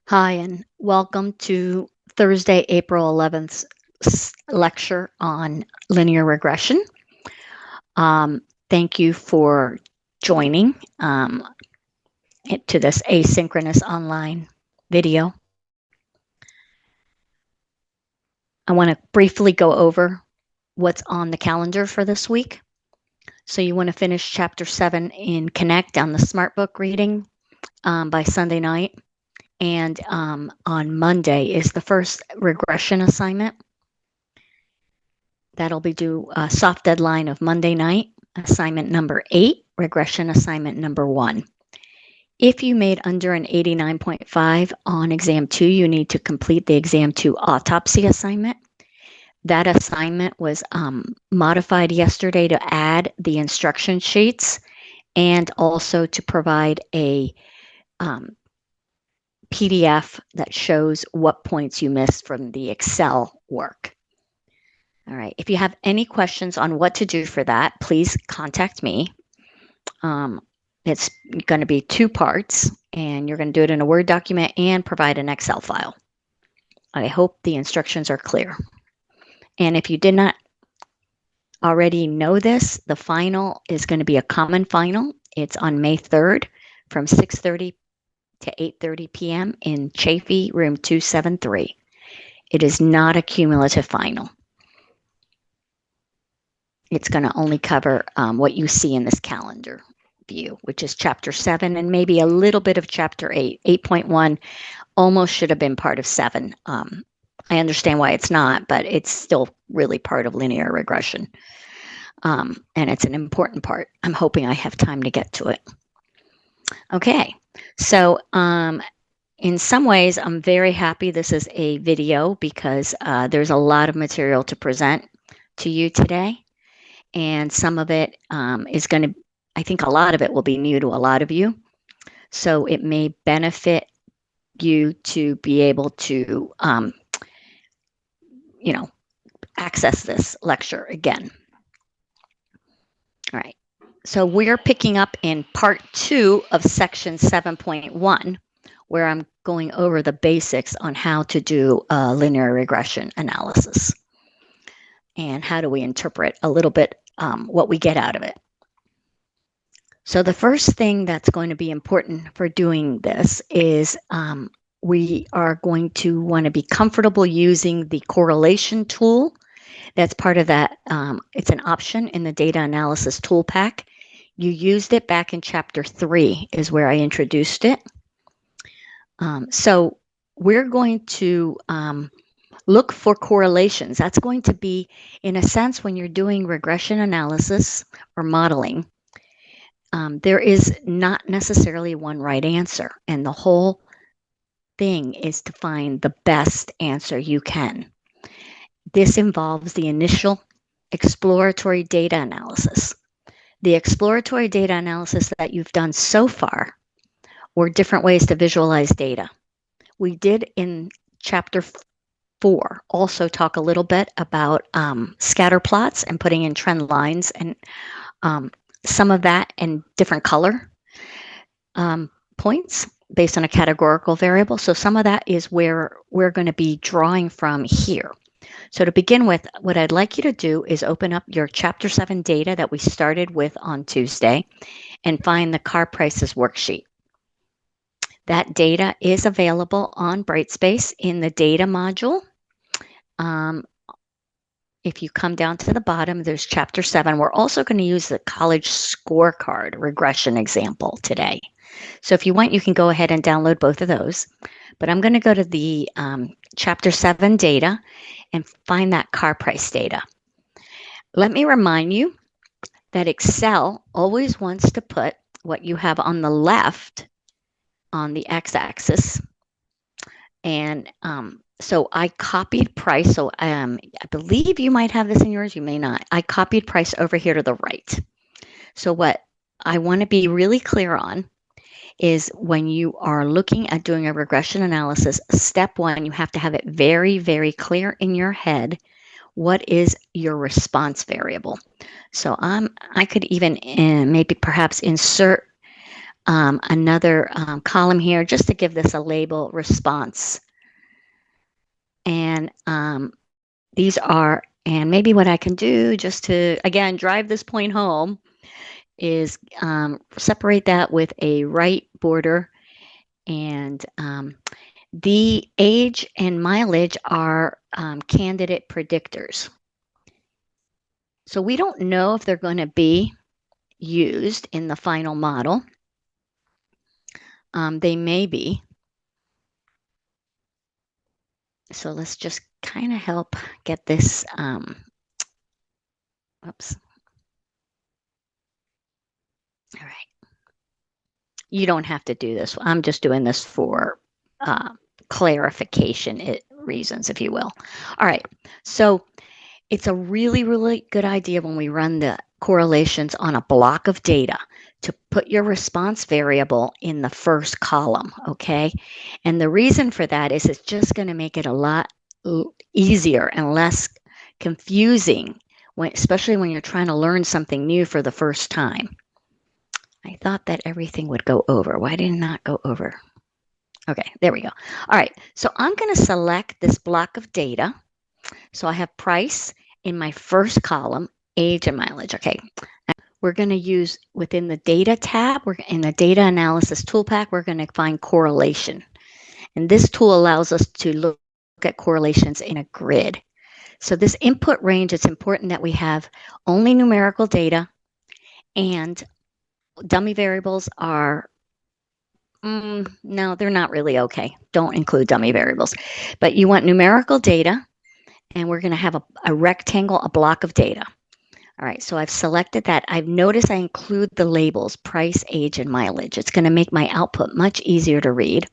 Hi, and welcome to Thursday, April 11th lecture on linear regression. Thank you for joining to this asynchronous online video. I want to briefly go over what's on the calendar for this week. So you want to finish Chapter 7 in Connect on the Smart Book reading by Sunday night. And on Monday is the first regression assignment. That'll be due a soft deadline of Monday night, assignment number 8, regression assignment number 1. If you made under an 89.5 on exam 2, you need to complete the exam 2 autopsy assignment. That assignment was modified yesterday to add the instruction sheets and also to provide a PDF that shows what points you missed from the Excel work. All right. If you have any questions on what to do for that, please contact me. It's going to be 2 parts, and you're going to do it in a Word document and provide an Excel file. I hope the instructions are clear. And if you did not already know this, the final is going to be a common final. It's on May 3rd from 6:30 to 8:30 p.m. in Chafee, room 273. It is not a cumulative final. It's going to only cover what you see in this calendar view, which is Chapter 7 and maybe a little bit of Chapter 8. 8.1 almost should have been part of 7. I understand why it's not, but it's still really part of linear regression. And it's an important part. I'm hoping I have time to get to it. Okay, so in some ways, I'm very happy this is a video because there's a lot of material to present to you today. And some of it is going to, I think a lot of it will be new to a lot of you. So it may benefit you to be able to, access this lecture again. All right. So we're picking up in part 2 of section 7.1, where I'm going over the basics on how to do a linear regression analysis and how do we interpret a little bit what we get out of it. So the first thing that's going to be important for doing this is we are going to want to be comfortable using the correlation tool. That's part of that. It's an option in the data analysis tool pack. You used it back in chapter 3 is where I introduced it. So we're going to look for correlations. That's going to be, in a sense, when you're doing regression analysis or modeling, there is not necessarily one right answer. And the whole thing is to find the best answer you can. This involves the initial exploratory data analysis. The exploratory data analysis that you've done so far were different ways to visualize data. We did in chapter 4 also talk a little bit about scatter plots and putting in trend lines and some of that in different color points based on a categorical variable. So some of that is where we're going to be drawing from here. So to begin with, what I'd like you to do is open up your Chapter 7 data that we started with on Tuesday and find the car prices worksheet. That data is available on Brightspace in the data module. If you come down to the bottom, there's Chapter 7. We're also going to use the college scorecard regression example today. So if you want, you can go ahead and download both of those. But I'm going to go to the Chapter 7 data and find that car price data. Let me remind you that Excel always wants to put what you have on the left on the x-axis. And so I copied price. So I believe you might have this in yours. You may not. I copied price over here to the right. So what I want to be really clear on is when you are looking at doing a regression analysis, step 1, you have to have it very, very clear in your head what is your response variable. So I could even maybe perhaps insert another column here just to give this a label, response. And these are, and maybe what I can do just to, again, drive this point home is separate that with a right border. And the age and mileage are candidate predictors. So we don't know if they're going to be used in the final model. They may be. So let's just kind of help get this. Oops. All right. You don't have to do this. I'm just doing this for clarification reasons, if you will. All right. So it's a really, really good idea when we run the correlations on a block of data to put your response variable in the first column, okay? And the reason for that is it's just going to make it a lot easier and less confusing, especially when you're trying to learn something new for the first time. I thought that everything would go over. Why did it not go over? Okay, there we go. All right, so I'm going to select this block of data. So I have price in my first column, age and mileage. Okay, we're going to use within the data tab, we're in the data analysis toolpack, we're going to find correlation. And this tool allows us to look at correlations in a grid. So this input range, it's important that we have only numerical data, and dummy variables are, no, they're not really okay. Don't include dummy variables. But you want numerical data, and we're going to have a rectangle, a block of data. All right, so I've selected that. I've noticed I include the labels, price, age, and mileage. It's going to make my output much easier to read.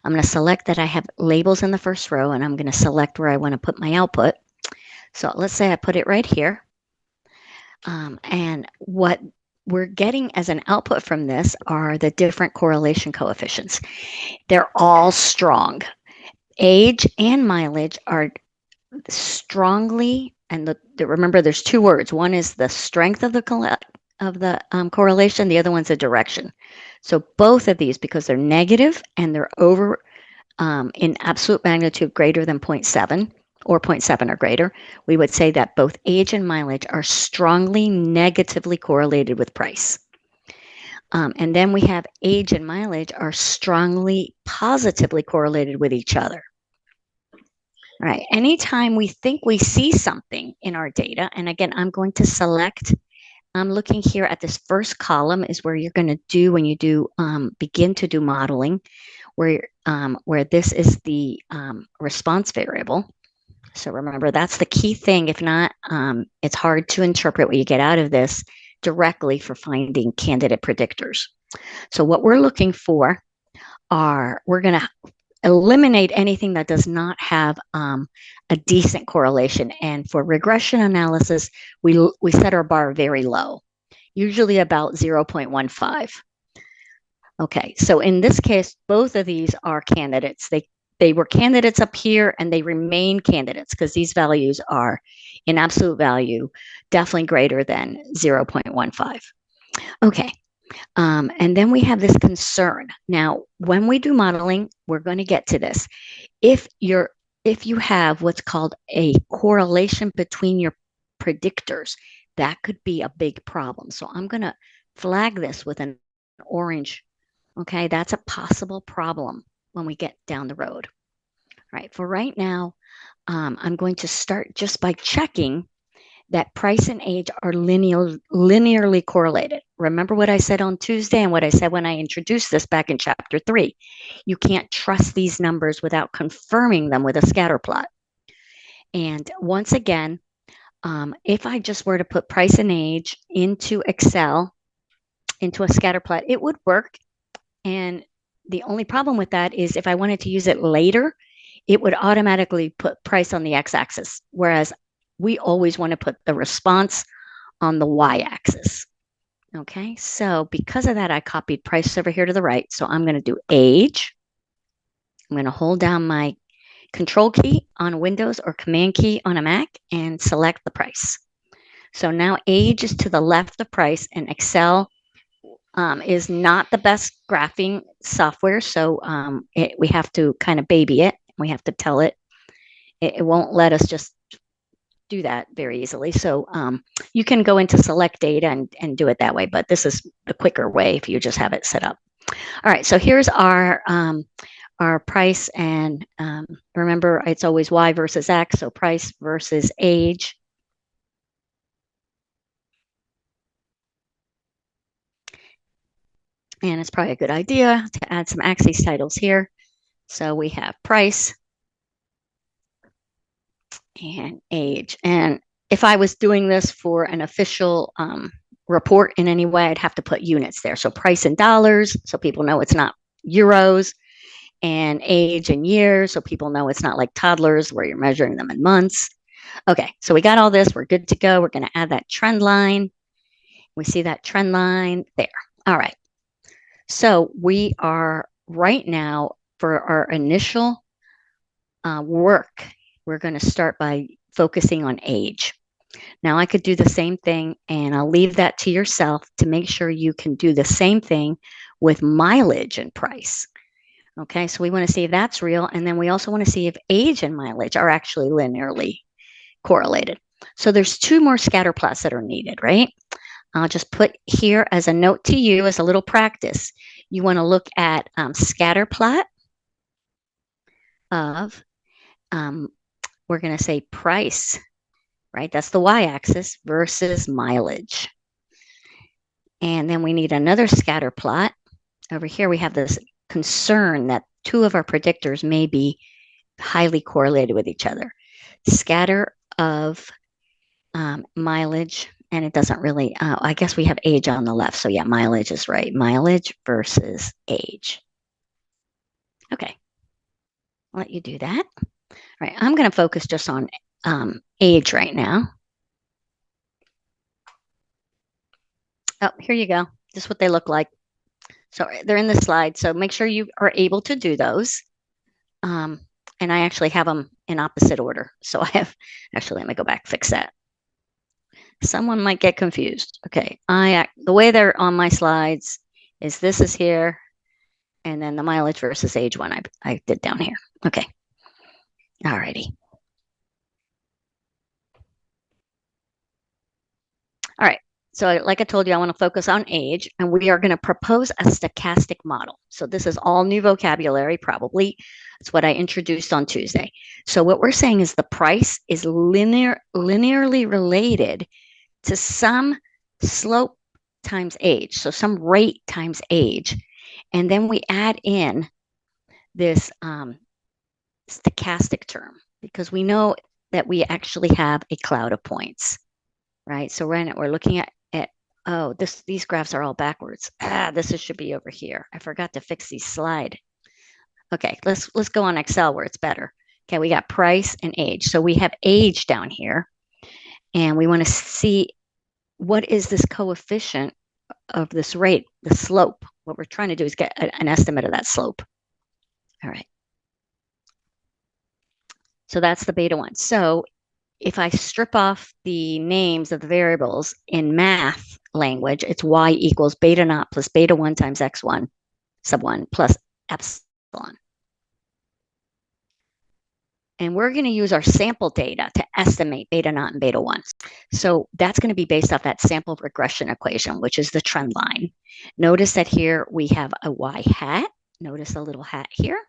I'm going to select that I have labels in the first row, and I'm going to select where I want to put my output. So let's say I put it right here. And what we're getting as an output from this are the different correlation coefficients. They're all strong. Age and mileage are strongly, and remember there's two words. One is the strength of the correlation, the other one's the direction. So both of these, because they're negative and they're over in absolute magnitude greater than 0.7 or 0.7 or greater, we would say that both age and mileage are strongly negatively correlated with price. And then we have age and mileage are strongly positively correlated with each other. All right, anytime we think we see something in our data, and again, I'm going to select, I'm looking here at this first column is where you're going to do when you do begin to do modeling, where this is the response variable. So remember, that's the key thing. If not, it's hard to interpret what you get out of this directly for finding candidate predictors. So what we're looking for are, we're going to eliminate anything that does not have a decent correlation. And for regression analysis, we set our bar very low, usually about 0.15. Okay, so in this case, both of these are candidates. They were candidates up here, and they remain candidates because these values are, in absolute value, definitely greater than 0.15. Okay, and then we have this concern. Now, when we do modeling, we're going to get to this. If you have what's called a correlation between your predictors, that could be a big problem. So I'm going to flag this with an orange. Okay, that's a possible problem when we get down the road. All right, for right now, I'm going to start just by checking that price and age are linearly correlated. Remember what I said on Tuesday and what I said when I introduced this back in chapter 3. You can't trust these numbers without confirming them with a scatter plot. And once again, if I just were to put price and age into Excel, into a scatter plot, it would work. And the only problem with that is if I wanted to use it later, it would automatically put price on the x-axis, whereas we always want to put the response on the y-axis. Okay, so because of that, I copied price over here to the right. So I'm going to do age. I'm going to hold down my control key on Windows or command key on a Mac and select the price. So now age is to the left of price, and Excel is not the best graphing software. So we have to kind of baby it. We have to tell it. It won't let us just do that very easily. So you can go into select data and do it that way, but this is the quicker way if you just have it set up. All right, so here's our price, and remember it's always Y versus X, so price versus age. And it's probably a good idea to add some axes titles here. So we have price and age. And if I was doing this for an official report in any way, I'd have to put units there. So price in dollars, so people know it's not euros, and age in years, so people know it's not like toddlers where you're measuring them in months. Okay, so we got all this. We're good to go. We're going to add that trend line. We see that trend line there. All right. So we are right now for our initial work, we're going to start by focusing on age. Now I could do the same thing, and I'll leave that to yourself to make sure you can do the same thing with mileage and price. Okay, so we want to see if that's real, and then we also want to see if age and mileage are actually linearly correlated. So there's two more scatter plots that are needed, right? I'll just put here as a note to you as a little practice. You want to look at scatter plot of, we're going to say price, right? That's the y-axis versus mileage. And then we need another scatter plot. Over here we have this concern that two of our predictors may be highly correlated with each other. Scatter of mileage, and it doesn't really, I guess we have age on the left. So yeah, mileage is right. Mileage versus age. Okay, I'll let you do that. All right, I'm going to focus just on age right now. Oh, here you go. This is what they look like. So they're in the slide. So make sure you are able to do those. And I actually have them in opposite order. So I have, actually, let me go back, fix that. Someone might get confused. Okay, the way they're on my slides is this is here, and then the mileage versus age one I did down here. Okay, all righty. All right, so like I told you, I want to focus on age, and we are going to propose a stochastic model. So this is all new vocabulary, probably. That's what I introduced on Tuesday. So what we're saying is the price is linearly related to some slope times age, so some rate times age. And then we add in this stochastic term because we know that we actually have a cloud of points, right? So we're looking at oh, these graphs are all backwards. This should be over here. I forgot to fix these slide. Okay, let's go on Excel where it's better. Okay, we got price and age. So we have age down here, and we want to see what is this coefficient of this rate, the slope. What we're trying to do is get an estimate of that slope. All right. So that's the beta one. So if I strip off the names of the variables in math language, it's y equals beta naught plus beta 1 times x1 sub 1 plus epsilon. And we're going to use our sample data to estimate beta naught and beta 1. So that's going to be based off that sample regression equation, which is the trend line. Notice that here we have a y hat. Notice a little hat here.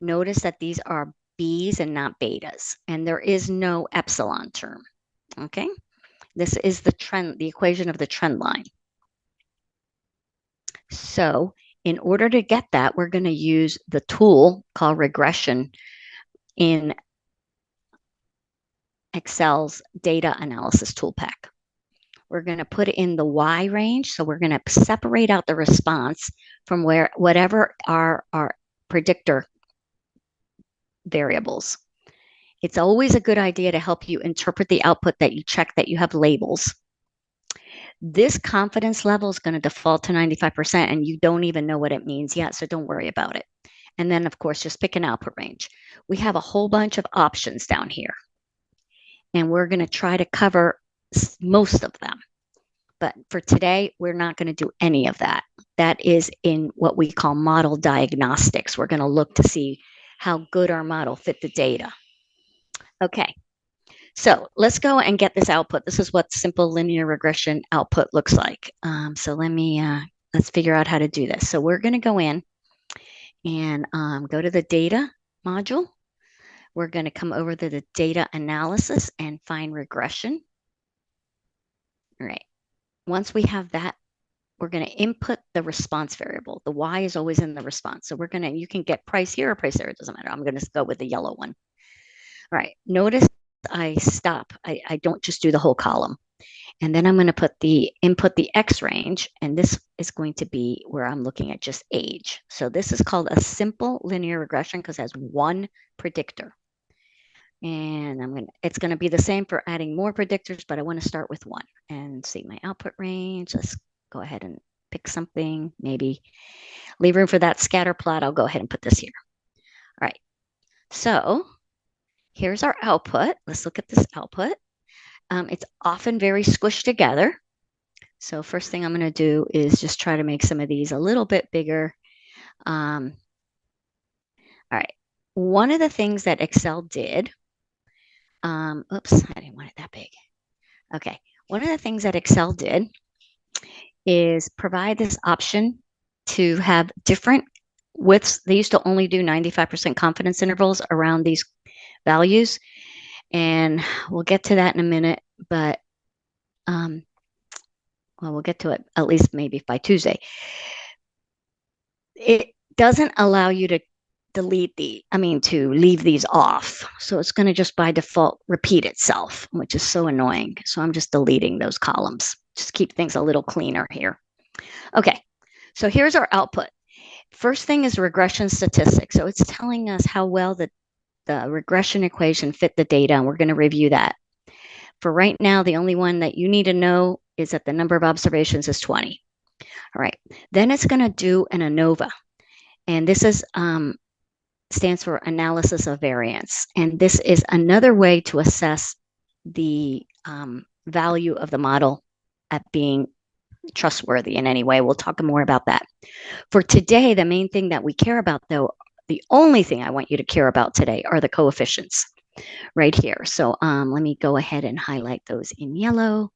Notice that these are b's and not betas, and there is no epsilon term. Okay, this is the trend, the equation of the trend line. So in order to get that, we're going to use the tool called regression in Excel's data analysis tool pack. We're going to put it in the Y range. So we're going to separate out the response from whatever are our predictor variables. It's always a good idea to help you interpret the output that you check that you have labels. This confidence level is going to default to 95%, and you don't even know what it means yet, so don't worry about it. And then, of course, just pick an output range. We have a whole bunch of options down here, and we're going to try to cover most of them. But for today, we're not going to do any of that. That is in what we call model diagnostics. We're going to look to see how good our model fit the data. Okay, so let's go and get this output. This is what simple linear regression output looks like. So let's figure out how to do this. So we're going to go in and go to the data module. We're going to come over to the data analysis and find regression. All right. Once we have that, we're going to input the response variable. The Y is always in the response. So you can get price here or price there. It doesn't matter. I'm going to go with the yellow one. All right. Notice I stop. I don't just do the whole column. And then I'm going to input the X range. And this is going to be where I'm looking at just age. So this is called a simple linear regression because it has one predictor. And it's going to be the same for adding more predictors, but I want to start with one and see my output range. Let's go ahead and pick something, maybe leave room for that scatter plot. I'll go ahead and put this here. All right. So here's our output. Let's look at this output. It's often very squished together. So first thing I'm going to do is just try to make some of these a little bit bigger. All right. One of the things that Excel did, oops, I didn't want it that big. Okay. One of the things that Excel did is provide this option to have different widths. They used to only do 95% confidence intervals around these values. And we'll get to that in a minute, but well, we'll get to it at least maybe by Tuesday. It doesn't allow you to to leave these off. So it's going to just by default repeat itself, which is so annoying. So I'm just deleting those columns. Just keep things a little cleaner here. Okay, so here's our output. First thing is regression statistics. So it's telling us how well the regression equation fit the data, and we're going to review that. For right now, the only one that you need to know is that the number of observations is 20. All right, then it's going to do an ANOVA, and this is stands for analysis of variance. And this is another way to assess the value of the model at being trustworthy in any way. We'll talk more about that. For today, the main thing that we care about, though, the only thing I want you to care about today are the coefficients right here. So let me go ahead and highlight those in yellow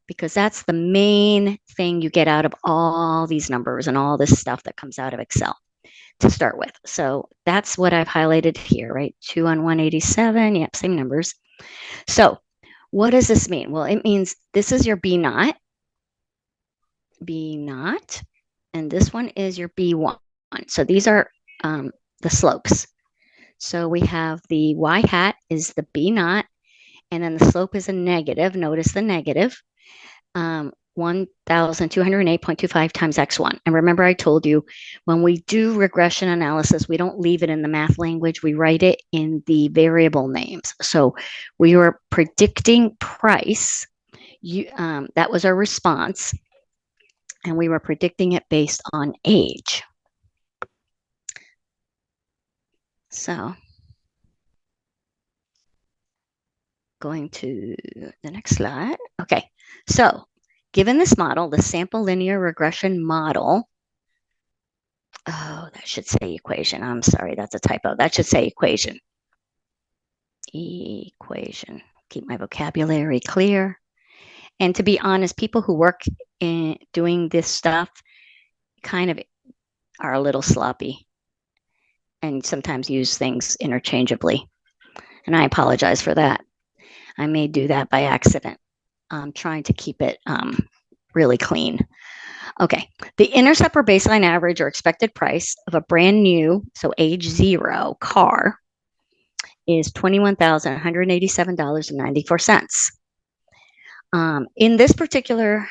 because that's the main thing you get out of all these numbers and all this stuff that comes out of Excel to start with. So that's what I've highlighted here, right? 2 on 187. Yep, same numbers. So what does this mean? Well, it means this is your B naught, and this one is your B1. So these are the slopes. So we have the Y hat is the B naught, and then the slope is a negative. Notice the negative. 1,208.25 times x1. And remember, I told you when we do regression analysis, we don't leave it in the math language. We write it in the variable names. So we were predicting price. That was our response. And we were predicting it based on age. So going to the next slide. Okay, so given this model, the sample linear regression model, oh, that should say equation. I'm sorry, that's a typo. That should say equation. Equation. Keep my vocabulary clear. And to be honest, people who work in doing this stuff kind of are a little sloppy and sometimes use things interchangeably. And I apologize for that. I may do that by accident. I'm trying to keep it really clean. Okay, the intercept or baseline average or expected price of a brand new, so age 0 car is $21,187.94. In this particular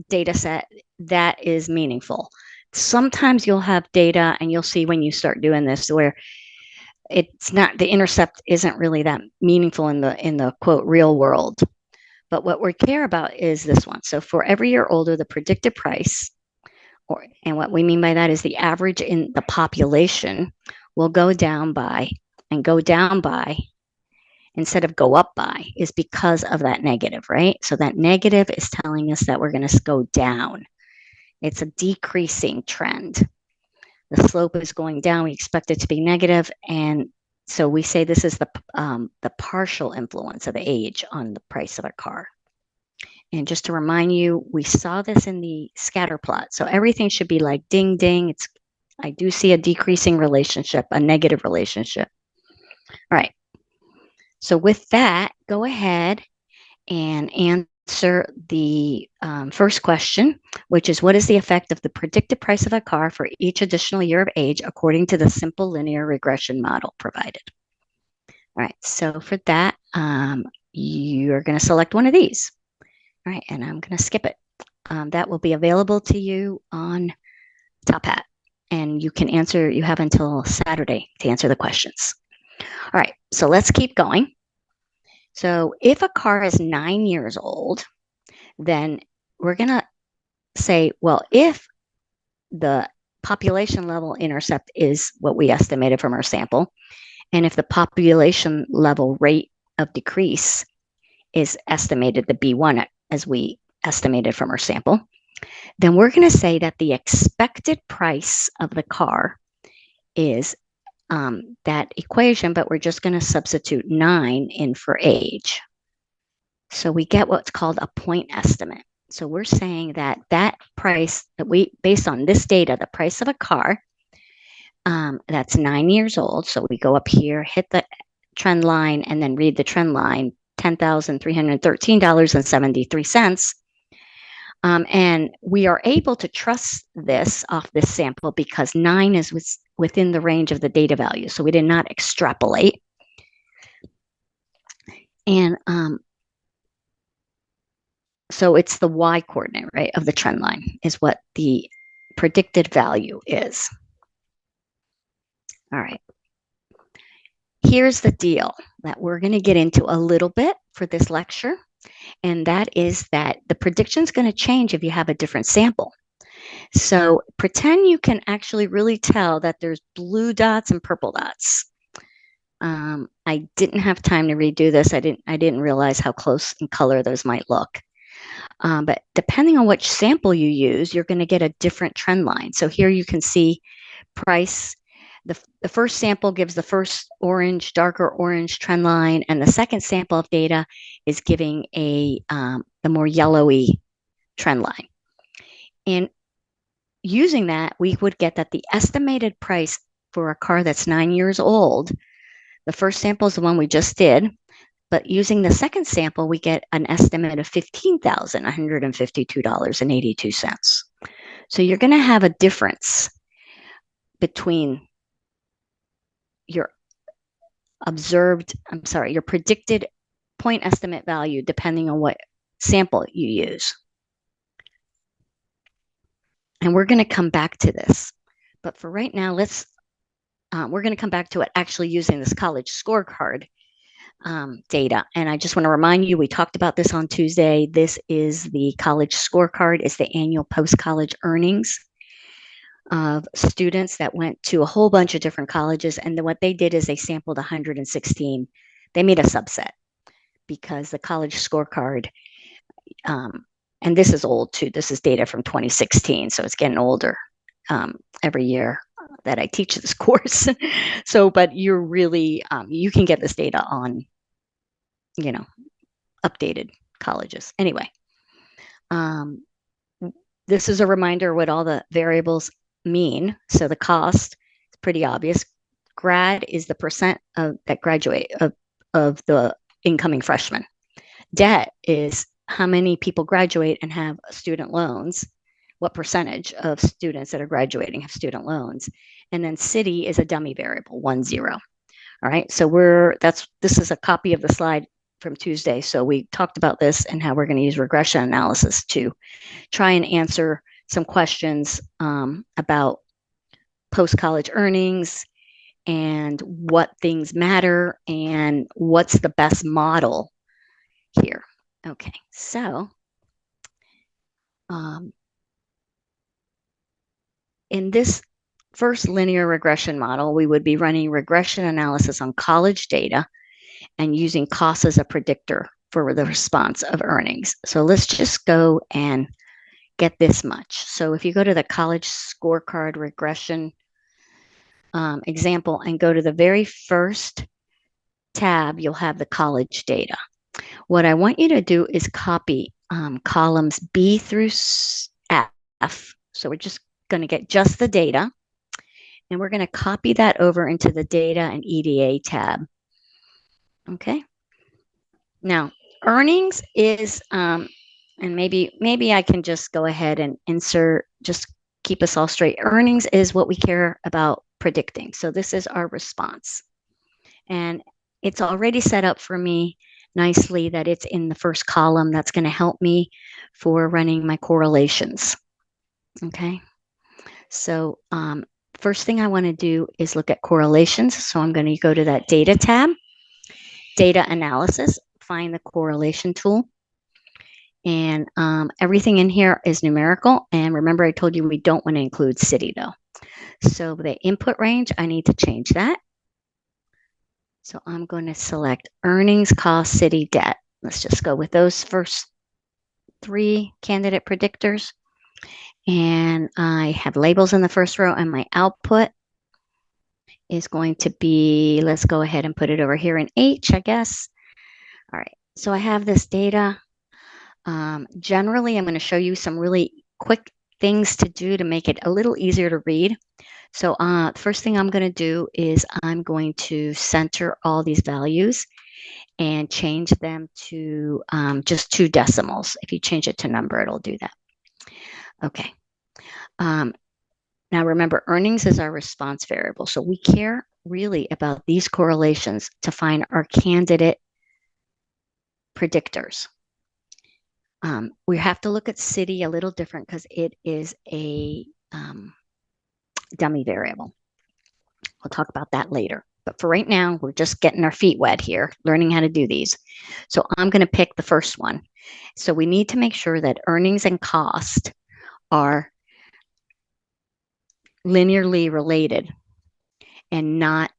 data set, that is meaningful. Sometimes you'll have data and you'll see when you start doing this where it's not, the intercept isn't really that meaningful in the quote real world. But what we care about is this one. So for every year older, the predicted price, and what we mean by that is the average in the population will go down by, and instead of go up by is because of that negative, right? So that negative is telling us that we're going to go down. It's a decreasing trend. The slope is going down. We expect it to be negative, and so we say this is the partial influence of the age on the price of a car. And just to remind you, we saw this in the scatter plot. So everything should be like ding, ding. I do see a decreasing relationship, a negative relationship. All right. So with that, go ahead and answer the first question, which is what is the effect of the predicted price of a car for each additional year of age according to the simple linear regression model provided? All right. So for that, you're going to select one of these. All right. And I'm going to skip it. That will be available to you on Top Hat. And you can answer, you have until Saturday to answer the questions. All right, so let's keep going. So if a car is 9 years old, then we're going to say, well, if the population level intercept is what we estimated from our sample, and if the population level rate of decrease is estimated, the B1 as we estimated from our sample, then we're going to say that the expected price of the car is that equation, but we're just going to substitute 9 in for age. So we get what's called a point estimate. So we're saying that that price that we, based on this data, the price of a car that's 9 years old. So we go up here, hit the trend line, and then read the trend line, $10,313.73. And we are able to trust this off this sample because 9 is within the range of the data value. So we did not extrapolate. And so it's the y coordinate, right, of the trend line is what the predicted value is. All right. Here's the deal that we're going to get into a little bit for this lecture. And that is that the prediction is going to change if you have a different sample. So pretend you can actually really tell that there's blue dots and purple dots. I didn't have time to redo this. I didn't realize how close in color those might look. But depending on which sample you use, you're going to get a different trend line. So here you can see price. The first sample gives the first orange, darker orange trend line, and the second sample of data is giving the more yellowy trend line. And using that, we would get that the estimated price for a car that's 9 years old, the first sample is the one we just did, but using the second sample, we get an estimate of $15,152.82. So you're going to have a difference between your your predicted point estimate value depending on what sample you use. And we're going to come back to this. But for right now, we're going to come back to it actually using this college scorecard data. And I just want to remind you, we talked about this on Tuesday. This is the college scorecard. It's the annual post-college earnings of students that went to a whole bunch of different colleges. And then what they did is they sampled 116. They made a subset because the college scorecard, and this is old too. This is data from 2016. So it's getting older every year that I teach this course. So, but you're really, you can get this data on, updated colleges. Anyway, this is a reminder what all the variables mean. So the cost is pretty obvious. Grad is the percent that graduate of the incoming freshmen. Debt is how many people graduate and have student loans. What percentage of students that are graduating have student loans? And then city is a dummy variable, 1, 0. All right. So this is a copy of the slide from Tuesday. So we talked about this and how we're going to use regression analysis to try and answer some questions about post-college earnings and what things matter and what's the best model here. Okay, so in this first linear regression model, we would be running regression analysis on college data, and using cost as a predictor for the response of earnings. So let's just go and get this much. So if you go to the college scorecard regression example and go to the very first tab, you'll have the college data. What I want you to do is copy columns B through F. So we're just going to get just the data, and we're going to copy that over into the data and EDA tab. Okay. Now, earnings is, and maybe I can just go ahead and insert, just keep us all straight. Earnings is what we care about predicting. So this is our response. And it's already set up for me nicely that it's in the first column. That's going to help me for running my correlations. Okay. So first thing I want to do is look at correlations. So I'm going to go to that data tab, data analysis, find the correlation tool. And everything in here is numerical. And remember, I told you we don't want to include city though. So the input range, I need to change that. So I'm going to select earnings, cost, city, debt. Let's just go with those first three candidate predictors. And I have labels in the first row, and my output is going to be, let's go ahead and put it over here in H, I guess. All right, so I have this data. Generally, I'm going to show you some really quick things to do to make it a little easier to read. So the first thing I'm going to do is I'm going to center all these values and change them to just 2 decimals. If you change it to number, it'll do that. Okay. Now remember, earnings is our response variable. So we care really about these correlations to find our candidate predictors. We have to look at city a little different because it is a dummy variable. We'll talk about that later. But for right now, we're just getting our feet wet here, learning how to do these. So I'm going to pick the first one. So we need to make sure that earnings and cost are linearly related and not,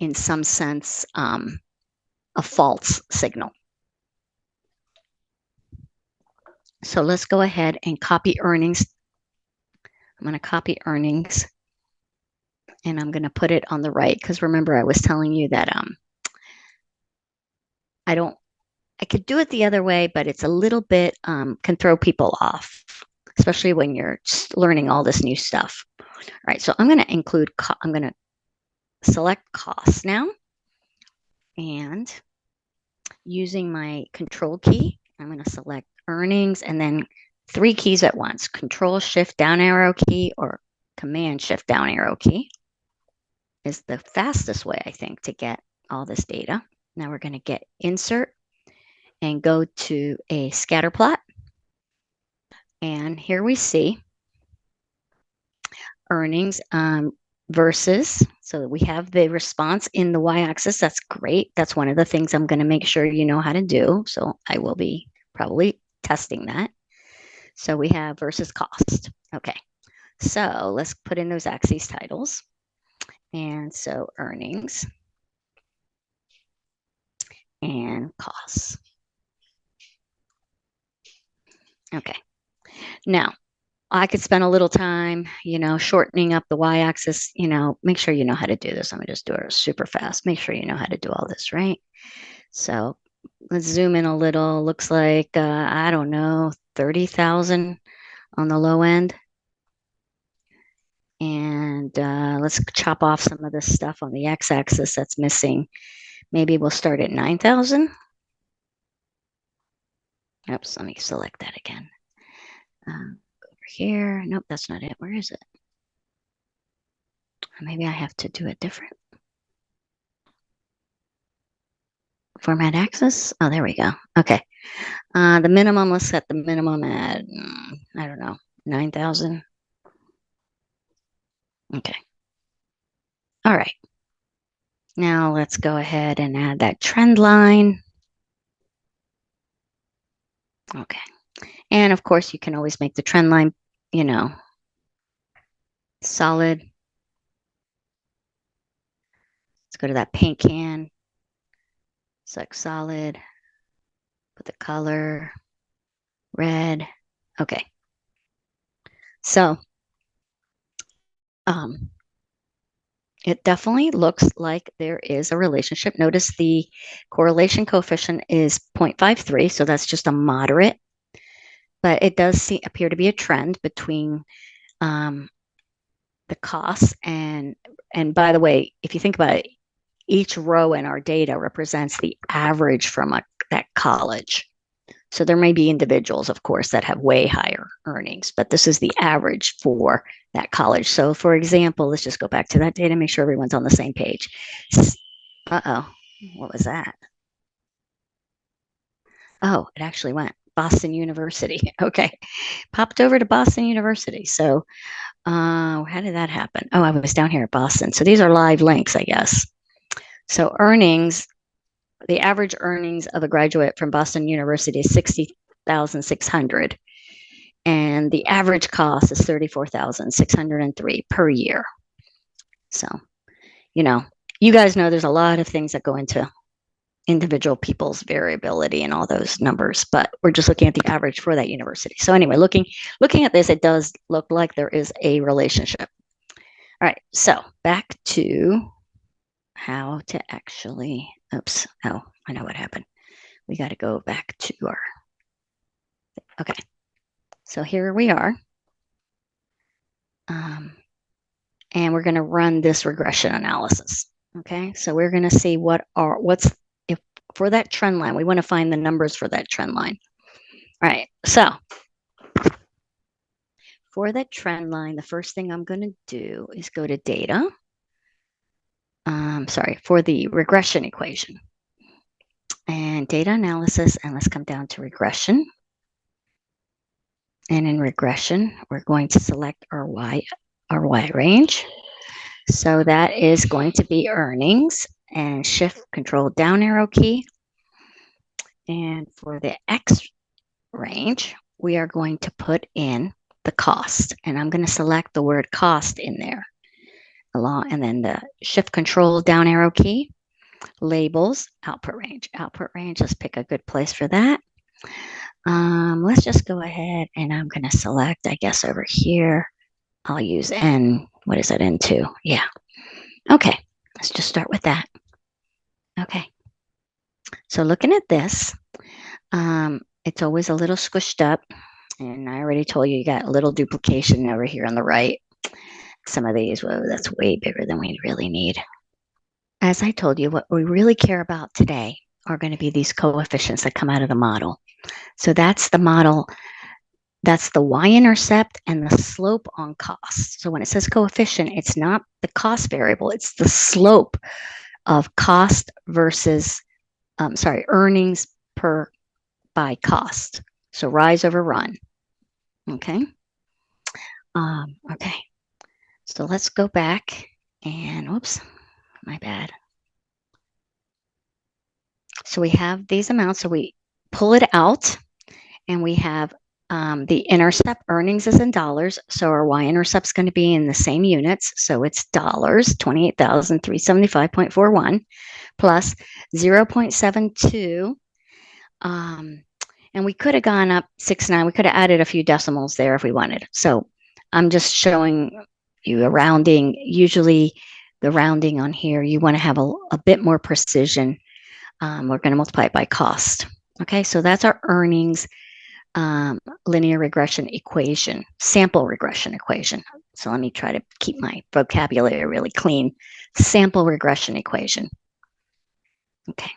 in some sense, a false signal. So let's go ahead and copy earnings. I'm going to copy earnings, and I'm going to put it on the right because remember I was telling you that I could do it the other way, but it's a little bit can throw people off, especially when you're learning all this new stuff. All right, so I'm going to include, I'm going to select costs now, and using my control key, I'm going to select earnings and then 3 keys at once, control shift down arrow key or command shift down arrow key is the fastest way, I think, to get all this data. Now we're going to get insert and go to a scatter plot. And here we see earnings versus, so we have the response in the y-axis. That's great. That's one of the things I'm going to make sure you know how to do. So I will be probably testing that. So we have versus cost. Okay, so let's put in those axes titles. And so earnings and costs. Okay, now I could spend a little time, shortening up the y-axis, make sure you know how to do this. I'm gonna just do it super fast. Make sure you know how to do all this, right? So let's zoom in a little. Looks like, I don't know, 30,000 on the low end. And let's chop off some of this stuff on the x-axis that's missing. Maybe we'll start at 9,000. Oops, let me select that again. Over here. Nope, that's not it. Where is it? Maybe I have to do it different. Format axis. Oh, there we go. Okay. The minimum, let's set the minimum at, I don't know, 9,000. Okay. All right. Now let's go ahead and add that trend line. Okay. And of course, you can always make the trend line, solid. Let's go to that paint can. Select solid, put the color, red. Okay. So it definitely looks like there is a relationship. Notice the correlation coefficient is 0.53, so that's just a moderate, but it does appear to be a trend between the costs and by the way, if you think about it, each row in our data represents the average from that college. So there may be individuals, of course, that have way higher earnings, but this is the average for that college. So for example, let's just go back to that data, make sure everyone's on the same page. Uh-oh, what was that? Oh, it actually went Boston University. Okay, popped over to Boston University. So how did that happen? Oh, I was down here at Boston. So these are live links, I guess. So earnings, the average earnings of a graduate from Boston University is 60,600, and the average cost is 34,603 per year. So, you guys know there's a lot of things that go into individual people's variability and all those numbers, but we're just looking at the average for that university. So anyway, looking at this, it does look like there is a relationship. All right, so back to how to actually, oops, oh, I know what happened. We got to go back to our, okay. So here we are. And we're going to run this regression analysis. Okay, so we're going to see what's if for that trend line. We want to find the numbers for that trend line. All right, so for that trend line, the first thing I'm going to do is go to data. For the regression equation and data analysis, and let's come down to regression. And in regression, we're going to select our Y range. So that is going to be earnings and shift control down arrow key. And for the X range, we are going to put in the cost. And I'm going to select the word cost in there. And then the shift control down arrow key, labels, output range. Output range, let's pick a good place for that. Let's just go ahead and I'm going to select, I guess over here, I'll use N, what is that, N2? Yeah. Okay, let's just start with that. Okay. So looking at this, it's always a little squished up. And I already told you, you got a little duplication over here on the right. Some of these, well, that's way bigger than we really need. As I told you, what we really care about today are going to be these coefficients that come out of the model. So that's the model, that's the y-intercept and the slope on cost. So when it says coefficient, it's not the cost variable, it's the slope of cost versus, earnings by cost. So rise over run. Okay. Okay. So let's go back and, oops, my bad. So we have these amounts. So we pull it out and we have the intercept earnings is in dollars. So our y-intercept is going to be in the same units. So it's dollars, 28,375.41 plus 0.72. And we could have gone up 6.9. We could have added a few decimals there if we wanted. So I'm just showing you a rounding. Usually the rounding on here, you want to have a bit more precision. We're going to multiply it by cost. Okay, so that's our earnings linear regression equation, sample regression equation. So let me try to keep my vocabulary really clean. Sample regression equation. Okay.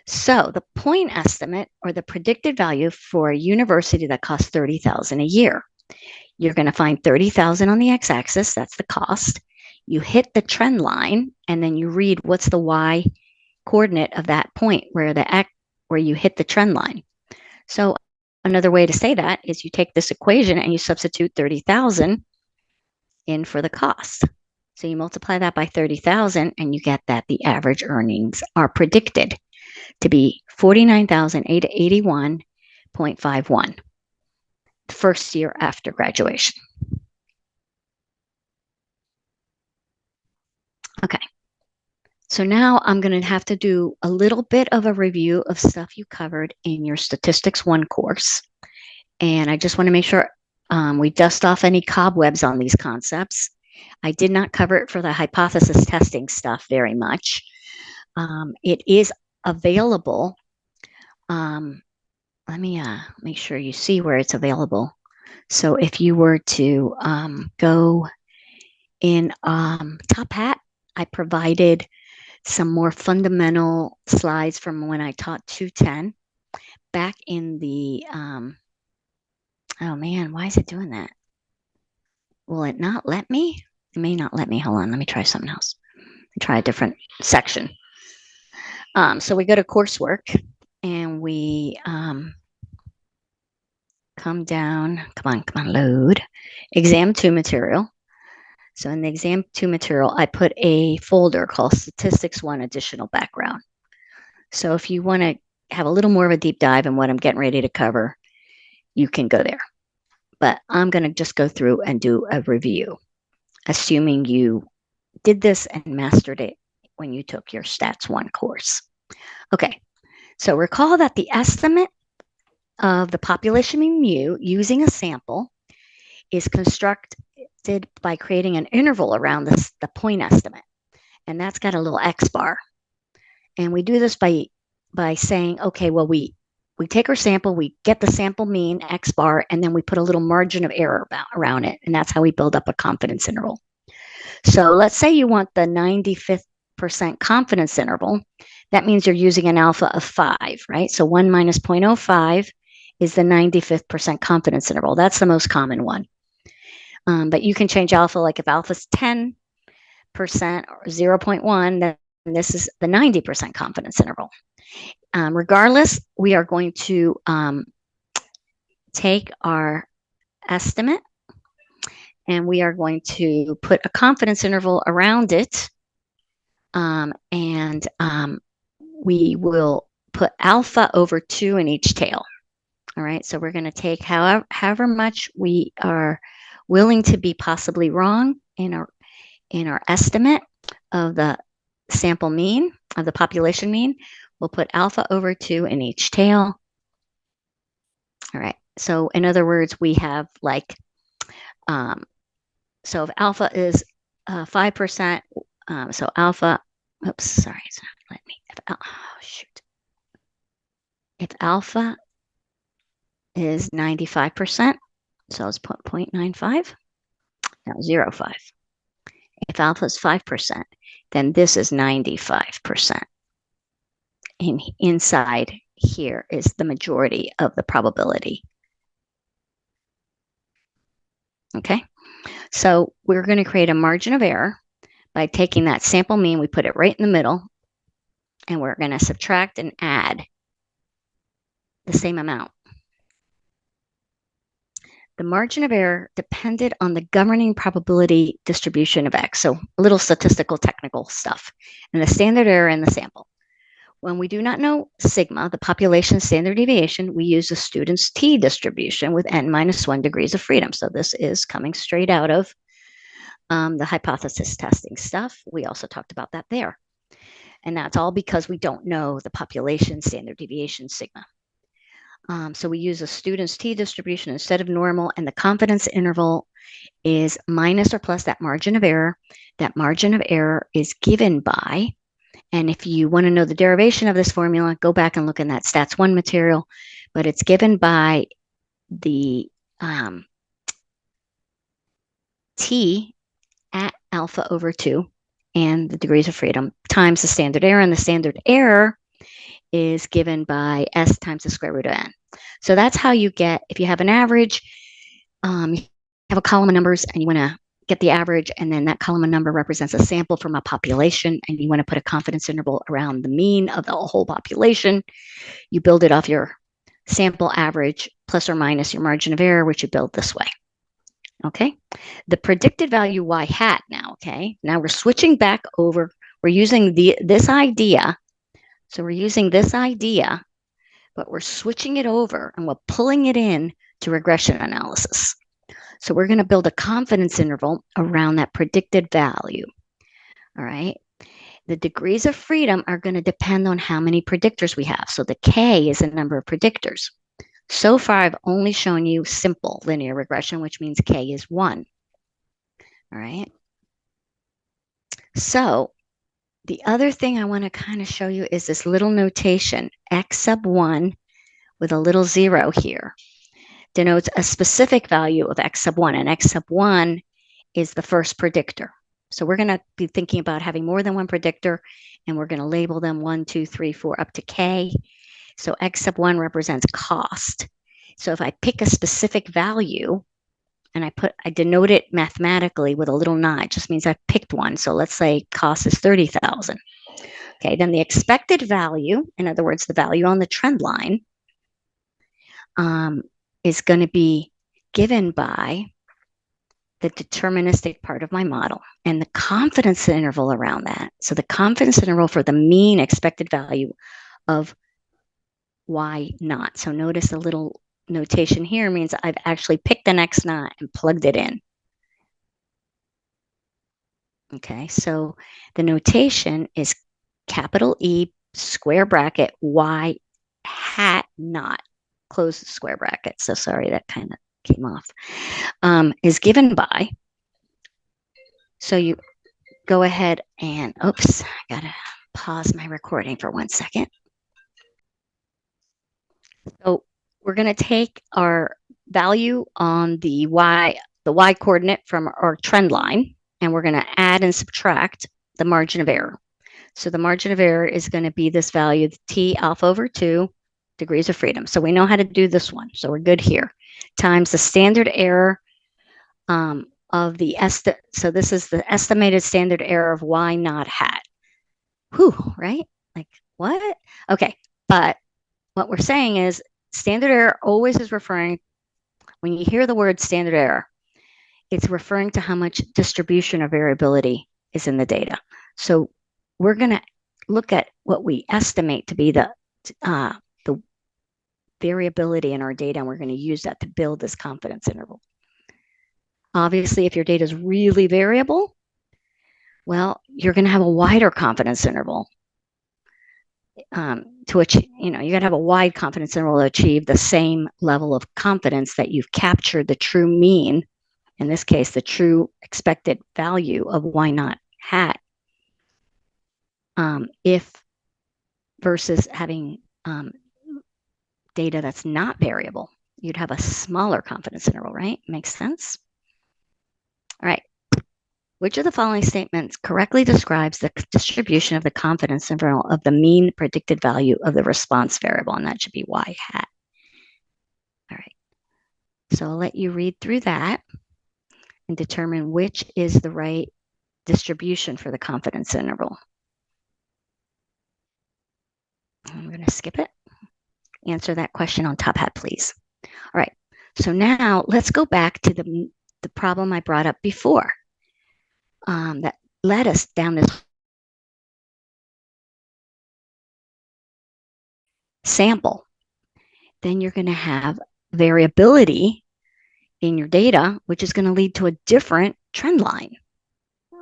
So the point estimate or the predicted value for a university that costs $30,000 a year. You're going to find $30,000 on the x-axis, that's the cost. You hit the trend line and then you read what's the y coordinate of that point where you hit the trend line. So another way to say that is you take this equation and you substitute 30,000 in for the cost. So you multiply that by 30,000 and you get that the average earnings are predicted to be 49,881.51 the first year after graduation. Okay. So now I'm going to have to do a little bit of a review of stuff you covered in your Statistics 1 course. And I just want to make sure we dust off any cobwebs on these concepts. I did not cover it for the hypothesis testing stuff very much. It is available. Let me make sure you see where it's available. So if you were to go in Top Hat, I provided some more fundamental slides from when I taught 210 back in the, oh man, why is it doing that? Will it not let me? It may not let me. Hold on, let me try something else. Try a different section. So we go to coursework and we come down, come on, load, exam 2 material. So in the exam 2 material, I put a folder called Statistics 1 Additional Background. So if you want to have a little more of a deep dive in what I'm getting ready to cover, you can go there. But I'm going to just go through and do a review, assuming you did this and mastered it when you took your Stats 1 course. Okay, so recall that the estimate of the population mean mu using a sample is constructed by creating an interval around the point estimate. And that's got a little X bar. And we do this by saying, okay, well, we take our sample, we get the sample mean X bar, and then we put a little margin of error around it. And that's how we build up a confidence interval. So let's say you want the 95th percent confidence interval. That means you're using an alpha of 5, right? So 1 minus 0.05 is the 95th percent confidence interval. That's the most common one. But you can change alpha, like if alpha is 10% or 0.1, then this is the 90% confidence interval. Regardless, we are going to take our estimate and we are going to put a confidence interval around it. And we will put alpha over 2 in each tail. All right, so we're going to take however much we are willing to be possibly wrong in our estimate of the sample mean, of the population mean. We'll put alpha over 2 in each tail. All right, so in other words, we have like, so if alpha is 5%, so alpha, oops, sorry, it's not letting me, oh shoot. If alpha is 95%, so let's put 0.95, no, 0.5. If alpha is 5%, then this is 95%. And inside here is the majority of the probability. Okay, so we're going to create a margin of error by taking that sample mean, we put it right in the middle, and we're going to subtract and add the same amount. The margin of error depended on the governing probability distribution of X. So a little statistical technical stuff, and the standard error in the sample. When we do not know sigma, the population standard deviation, we use the student's t distribution with n minus 1 degrees of freedom. So this is coming straight out of the hypothesis testing stuff. We also talked about that there. And that's all because we don't know the population standard deviation sigma. So we use a student's t distribution instead of normal, and the confidence interval is minus or plus that margin of error. That margin of error is given by, and if you want to know the derivation of this formula, go back and look in that Stats 1 material, but it's given by the t at alpha over 2 and the degrees of freedom times the standard error, and the standard error is given by s times the square root of n. So that's how you get, if you have an average, you have a column of numbers and you want to get the average, and then that column of number represents a sample from a population, and you want to put a confidence interval around the mean of the whole population. You build it off your sample average plus or minus your margin of error, which you build this way. Okay, the predicted value y hat now, okay, now we're switching back over, we're using this idea. So we're using this idea, but we're switching it over and we're pulling it in to regression analysis. So we're going to build a confidence interval around that predicted value. All right. The degrees of freedom are going to depend on how many predictors we have. So the K is the number of predictors. So far, I've only shown you simple linear regression, which means K is 1. All right. So the other thing I want to kind of show you is this little notation, X sub 1 with a little 0 here, denotes a specific value of X sub 1, and X sub 1 is the first predictor. So we're going to be thinking about having more than one predictor, and we're going to label them 1, 2, 3, 4 up to K. So X sub 1 represents cost. So if I pick a specific value and I denote it mathematically with a little notch, just means I picked one. So let's say cost is 30,000. Okay, then the expected value, in other words, the value on the trend line, is going to be given by the deterministic part of my model and the confidence interval around that. So the confidence interval for the mean expected value of Y naught. So notice a little notation here means I've actually picked an X naught and plugged it in. Okay, so the notation is capital E square bracket Y hat naught, close the square bracket. So sorry, that kind of came off, is given by. So you go ahead and, oops, I gotta pause my recording for 1 second. So we're gonna take our value on the Y coordinate from our trend line, and we're gonna add and subtract the margin of error. So the margin of error is gonna be this value, T alpha over 2 degrees of freedom. So we know how to do this one, so we're good here. Times the standard error of the so this is the estimated standard error of Y naught hat. Whew, right? Like what? Okay, but what we're saying is standard error always is referring, when you hear the word standard error, it's referring to how much distribution or variability is in the data. So we're going to look at what we estimate to be the variability in our data, and we're going to use that to build this confidence interval. Obviously, if your data is really variable, well, you're going to have a wider confidence interval. To achieve, you got to have a wide confidence interval to achieve the same level of confidence that you've captured the true mean, in this case, the true expected value of Y naught hat, if versus having data that's not variable, you'd have a smaller confidence interval, right? Makes sense? All right. Which of the following statements correctly describes the distribution of the confidence interval of the mean predicted value of the response variable? And that should be Y hat. All right. So I'll let you read through that and determine which is the right distribution for the confidence interval. I'm going to skip it. Answer that question on top hat, please. All right. So now let's go back to the problem I brought up before that led us down this sample. Then you're going to have variability in your data, which is going to lead to a different trend line,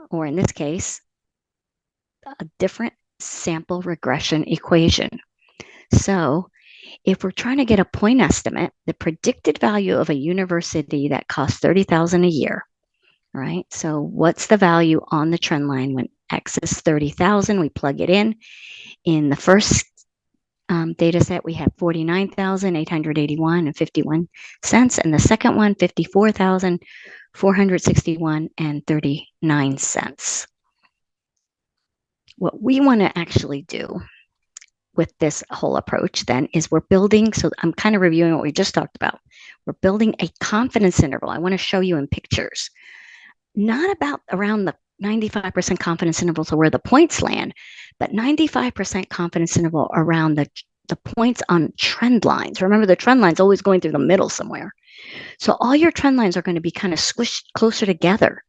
or in this case, a different sample regression equation. So if we're trying to get a point estimate, the predicted value of a university that costs $30,000 a year, right? So what's the value on the trend line when X is 30,000? We plug it in. In the first data set, we have 49,881 and 51 cents, and the second one, 54,461 and 39 cents. What we want to actually do with this whole approach then is we're building, so I'm kind of reviewing what we just talked about. We're building a confidence interval. I want to show you in pictures, not about around the 95% confidence interval to where the points land, but 95% confidence interval around the points on trend lines. Remember, the trend line's always going through the middle somewhere. So all your trend lines are going to be kind of squished closer together.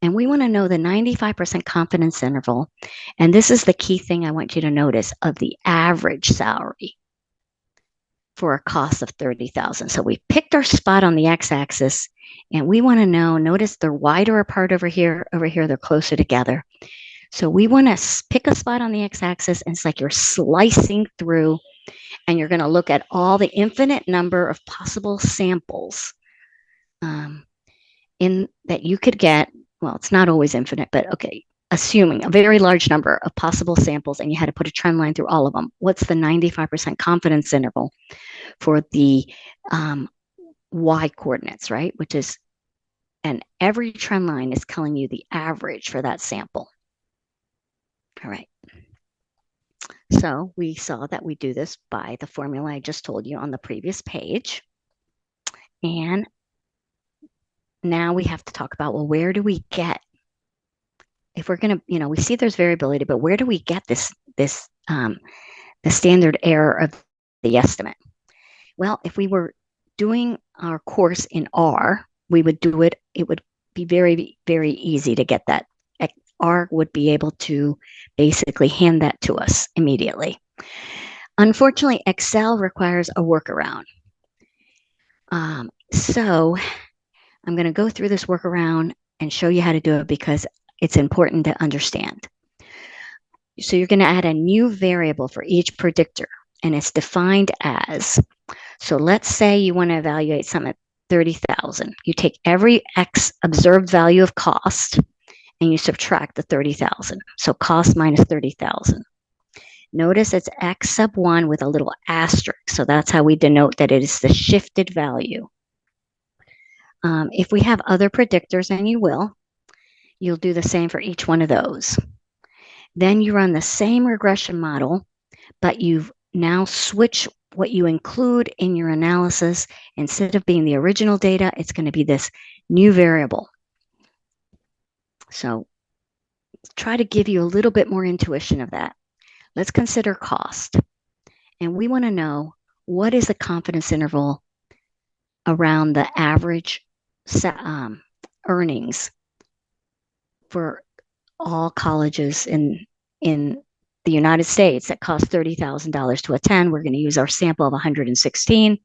And we want to know the 95% confidence interval. And this is the key thing I want you to notice of the average salary for a cost of 30,000. So we picked our spot on the x-axis, and we want to know, notice they're wider apart over here, they're closer together. So we want to pick a spot on the x-axis, and it's like you're slicing through, and you're going to look at all the infinite number of possible samples in that you could get. Well, it's not always infinite, but okay, assuming a very large number of possible samples, and you had to put a trend line through all of them. What's the 95% confidence interval for the y coordinates, right? Which is, and every trend line is telling you the average for that sample. All right. So we saw that we do this by the formula I just told you on the previous page. And now we have to talk about, well, where do we get, if we're going to, we see there's variability, but where do we get the standard error of the estimate? Well, if we were doing our course in R, we would do it, it would be very, very easy to get that. R would be able to basically hand that to us immediately. Unfortunately, Excel requires a workaround. So I'm going to go through this workaround and show you how to do it because it's important to understand. So you're going to add a new variable for each predictor, and it's defined as, so let's say you want to evaluate something at 30,000. You take every X observed value of cost and you subtract the 30,000. So cost minus 30,000. Notice it's X sub 1 with a little asterisk. So that's how we denote that it is the shifted value. If we have other predictors, and you will, you'll do the same for each one of those. Then you run the same regression model, but you've now switched what you include in your analysis. Instead of being the original data, it's going to be this new variable. So try to give you a little bit more intuition of that. Let's consider cost. And we want to know, what is the confidence interval around the average earnings for all colleges in the United States that cost $30,000 to attend? We're going to use our sample of 116.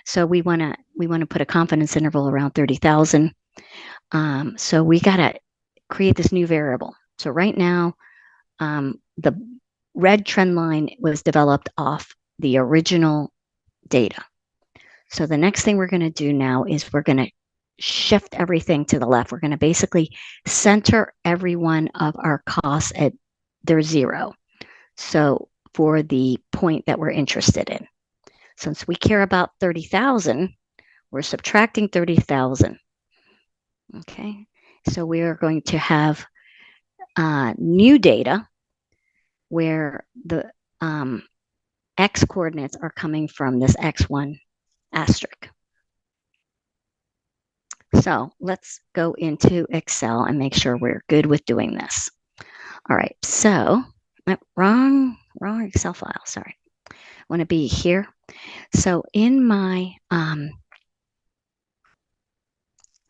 So we want to put a confidence interval around 30,000. So we got to create this new variable. So right now, the red trend line was developed off the original data. So the next thing we're going to do now is we're going to shift everything to the left. We're going to basically center every one of our costs at their zero. So for the point that we're interested in. Since we care about 30,000, we're subtracting 30,000. Okay, so we are going to have new data where the X coordinates are coming from this X1 asterisk. So let's go into Excel and make sure we're good with doing this. All right, so wrong Excel file, sorry. I want to be here. So in my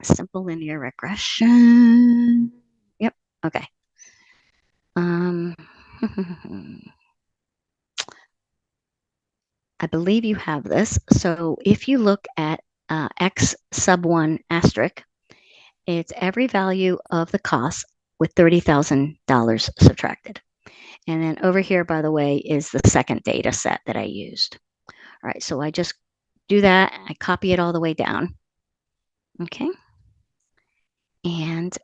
simple linear regression, yep, okay. I believe you have this. So if you look at X sub 1 asterisk, it's every value of the cost with $30,000 subtracted. And then over here, by the way, is the second data set that I used. All right, so I just do that. I copy it all the way down. Okay. And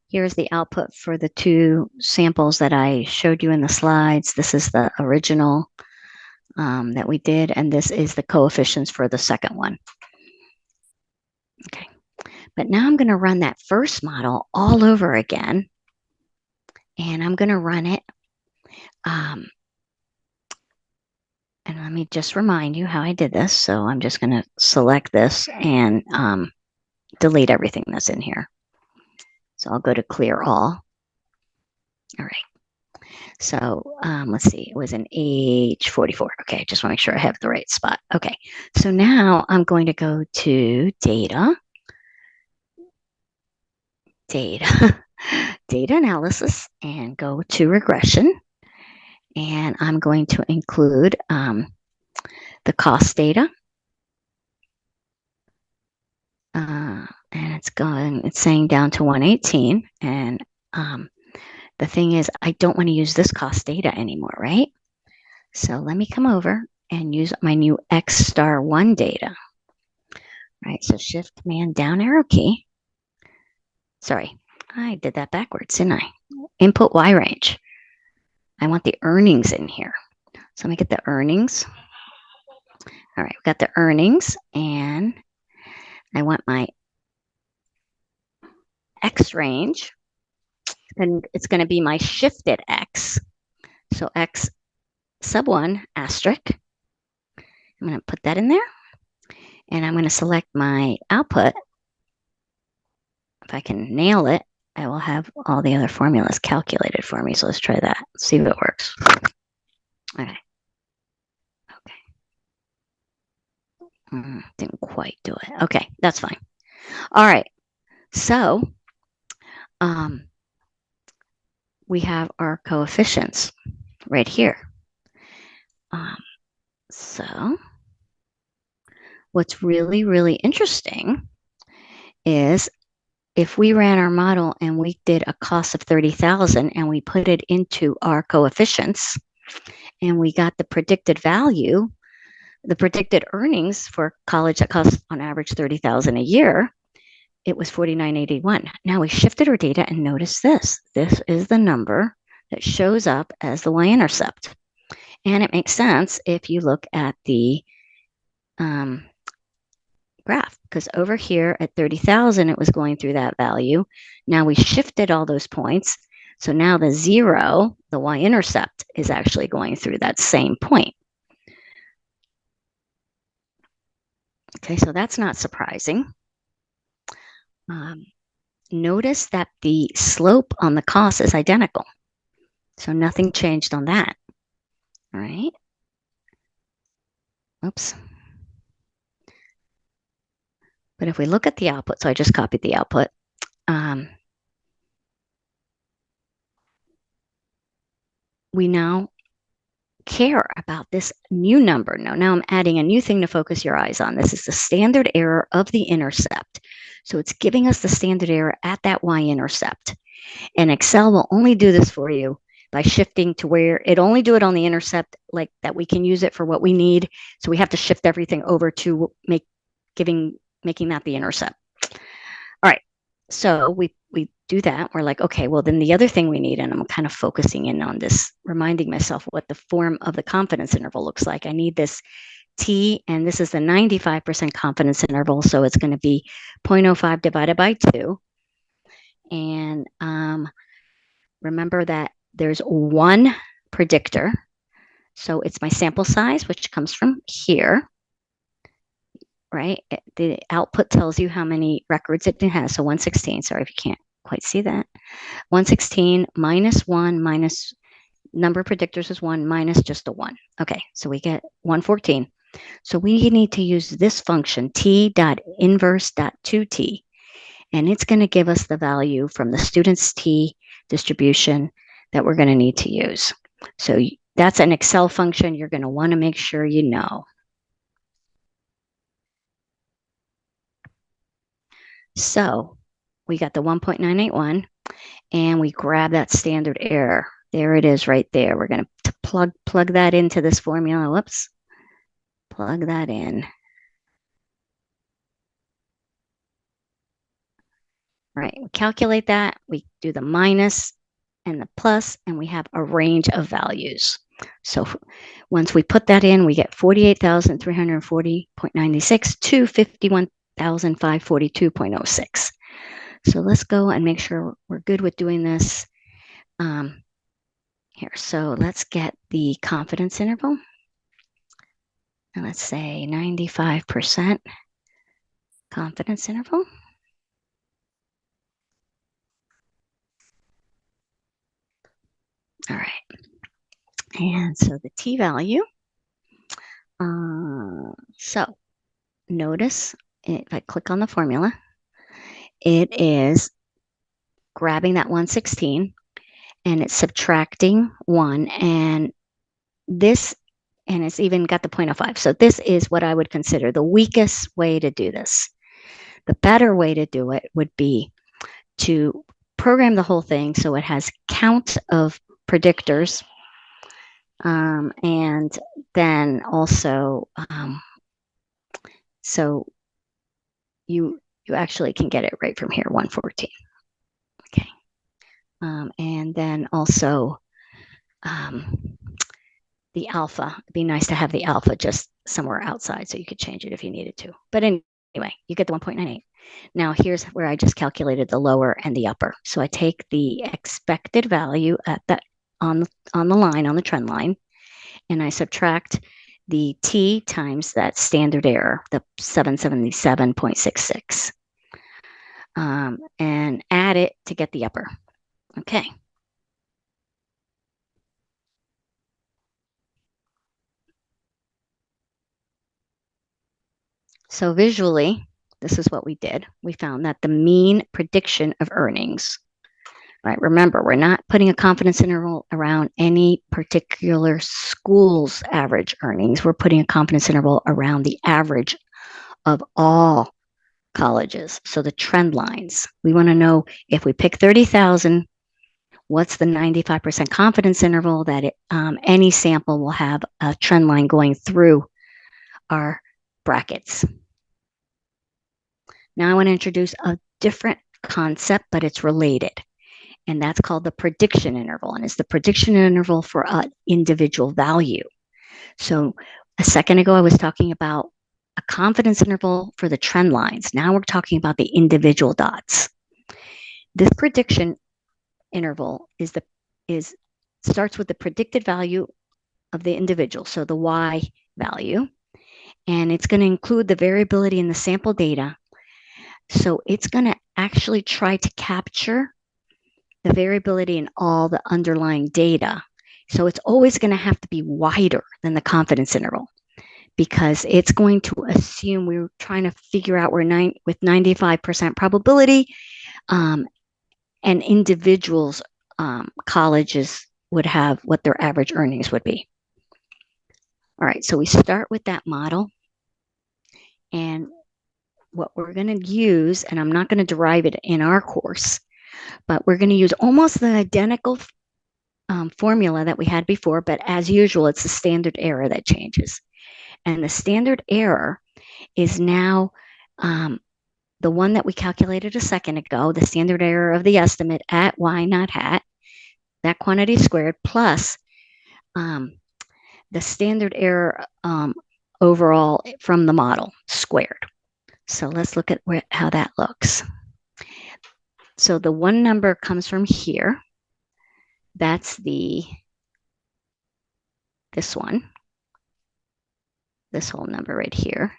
here's the output for the two samples that I showed you in the slides. This is the original that we did, and this is the coefficients for the second one. Okay, but now I'm going to run that first model all over again, and I'm going to run it. And let me just remind you how I did this. So I'm just going to select this and delete everything that's in here. So I'll go to clear all. All right. So let's see, it was an H44. Okay, just want to make sure I have the right spot. Okay, so now I'm going to go to data analysis and go to regression. And I'm going to include the cost data, And it's saying down to 118. And the thing is, I don't want to use this cost data anymore, right? So let me come over and use my new X star 1 data. Right, so Shift Command down arrow key. Sorry, I did that backwards, didn't I? Input Y range. I want the earnings in here. So let me get the earnings. All right, we got the earnings, and I want my X range, and it's going to be my shifted X. So X sub 1 asterisk. I'm going to put that in there, and I'm going to select my output. If I can nail it, I will have all the other formulas calculated for me. So let's try that, see if it works. Okay. Didn't quite do it. Okay, that's fine. All right. So we have our coefficients right here. So what's really, really interesting is if we ran our model and we did a cost of 30,000 and we put it into our coefficients and we got the predicted value, the predicted earnings for college that costs on average 30,000 a year, it was 4981. Now we shifted our data and notice this. This is the number that shows up as the y-intercept. And it makes sense if you look at the graph, because over here at 30,000, it was going through that value. Now we shifted all those points. So now the 0, the y-intercept, is actually going through that same point. Okay, so that's not surprising. Notice that the slope on the cost is identical. So nothing changed on that. All right. Oops. But if we look at the output, so I just copied the output. We now care about this new number. Now I'm adding a new thing to focus your eyes on. This is the standard error of the intercept. So it's giving us the standard error at that y-intercept. And Excel will only do this for you by shifting to where it only do it on the intercept, like that we can use it for what we need. So we have to shift everything over to making that the intercept. All right. So we do that. We're like, okay, well, then the other thing we need, and I'm kind of focusing in on this, reminding myself what the form of the confidence interval looks like. I need this T, and this is the 95% confidence interval. So it's going to be 0.05 divided by 2. And remember that there's one predictor. So it's my sample size, which comes from here, right? The output tells you how many records it has. So 116, sorry if you can't quite see that. 116 minus 1 minus number of predictors is 1 minus just a 1. Okay, so we get 114. So we need to use this function, t.inverse.2t, and it's going to give us the value from the student's t distribution that we're going to need to use. So that's an Excel function you're going to want to make sure you know. So we got the 1.981, and we grab that standard error. There it is right there. We're going to plug that into this formula. Whoops. Plug that in. Right, we calculate that. We do the minus and the plus, and we have a range of values. So once we put that in, we get 48,340.96 to 51,542.06. So let's go and make sure we're good with doing this. Here, so let's get the confidence interval. And let's say 95% confidence interval. All right. And so the t-value. So notice if I click on the formula, it is grabbing that 116 and it's subtracting 1, and this, and it's even got the 0.05. So this is what I would consider the weakest way to do this. The better way to do it would be to program the whole thing so it has count of predictors, and then also so you actually can get it right from here, 114. Okay. And then also the alpha. It'd be nice to have the alpha just somewhere outside so you could change it if you needed to. But anyway, you get the 1.98. Now here's where I just calculated the lower and the upper. So I take the expected value at that on the line, on the trend line, and I subtract the t times that standard error, the 777.66, and add it to get the upper. Okay. So visually, this is what we did. We found that the mean prediction of earnings, right? Remember, we're not putting a confidence interval around any particular school's average earnings. We're putting a confidence interval around the average of all colleges. So the trend lines, we want to know if we pick 30,000, what's the 95% confidence interval that any sample will have a trend line going through our brackets. Now I want to introduce a different concept, but it's related. And that's called the prediction interval. And it's the prediction interval for an individual value. So a second ago, I was talking about a confidence interval for the trend lines. Now we're talking about the individual dots. This prediction interval starts with the predicted value of the individual, so the Y value, and it's going to include the variability in the sample data. So it's going to actually try to capture the variability in all the underlying data. So it's always going to have to be wider than the confidence interval because it's going to assume we're trying to figure out with 95% probability, and individuals, colleges would have what their average earnings would be. All right, so we start with that model. And what we're going to use, and I'm not going to derive it in our course, but we're going to use almost the identical formula that we had before, but as usual, it's the standard error that changes. And the standard error is now the one that we calculated a second ago, the standard error of the estimate at y not hat, that quantity squared, plus the standard error overall from the model squared. So let's look at how that looks. So the one number comes from here. That's this one, this whole number right here.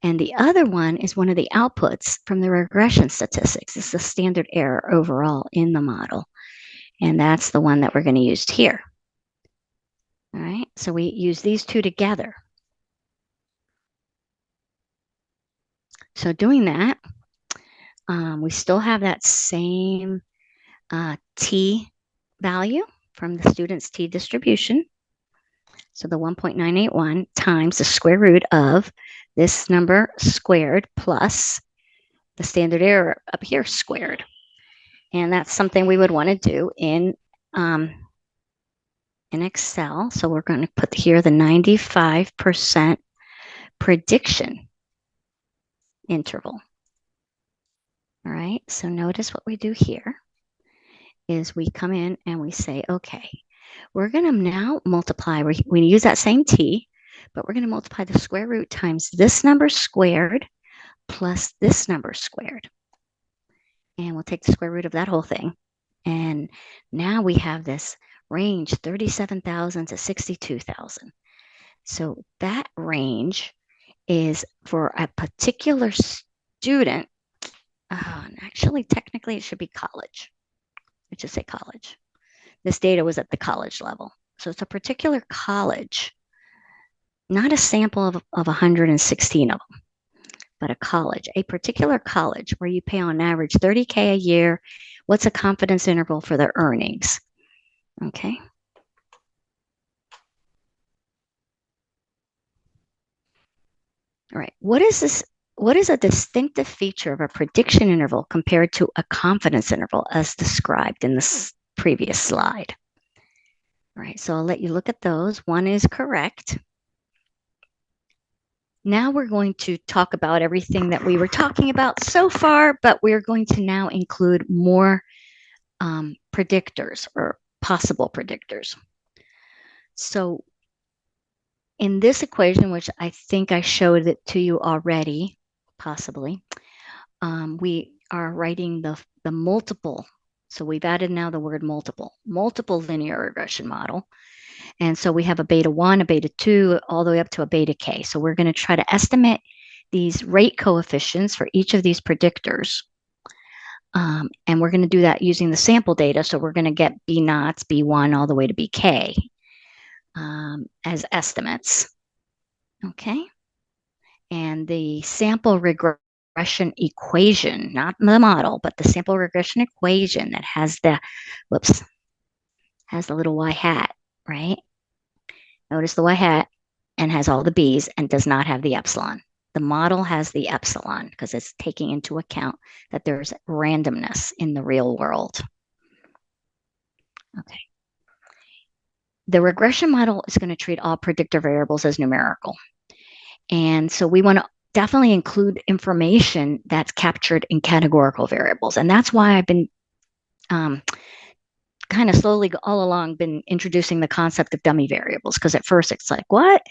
And the other one is one of the outputs from the regression statistics. It's the standard error overall in the model. And that's the one that we're going to use here. All right, so we use these two together. So doing that, we still have that same t value from the student's t distribution. So the 1.981 times the square root of this number squared plus the standard error up here squared. And that's something we would want to do in Excel. So we're going to put here the 95% prediction interval. All right, so notice what we do here is we come in and we say, okay, we're going to now multiply. We use that same t, but we're going to multiply the square root times this number squared plus this number squared. And we'll take the square root of that whole thing. And now we have this range 37,000 to 62,000. So that range is for a particular student. Actually, technically, it should be college. Let's just say college. This data was at the college level. So it's a particular college, not a sample of 116 of them, but a college, a particular college where you pay on average $30K a year. What's a confidence interval for their earnings? Okay. All right. What is this? what is a distinctive feature of a prediction interval compared to a confidence interval as described in this previous slide? All right, so I'll let you look at those. One is correct. Now we're going to talk about everything that we were talking about so far, but we're going to now include more predictors or possible predictors. So in this equation, which I think I showed it to you already, possibly, we are writing the multiple. So we've added now the word multiple linear regression model. And so we have a beta 1, a beta 2, all the way up to a beta k. So we're going to try to estimate these rate coefficients for each of these predictors. And we're going to do that using the sample data. So we're going to get B naughts, B1, all the way to BK as estimates. Okay. And the sample regression equation, not the model, but the sample regression equation that has the, has the little y hat, right? Notice the y hat and has all the b's and does not have the epsilon. The model has the epsilon because it's taking into account that there's randomness in the real world. Okay. The regression model is going to treat all predictor variables as numerical. And so we want to definitely include information that's captured in categorical variables. And that's why I've been kind of slowly all along been introducing the concept of dummy variables, because at first it's like, what?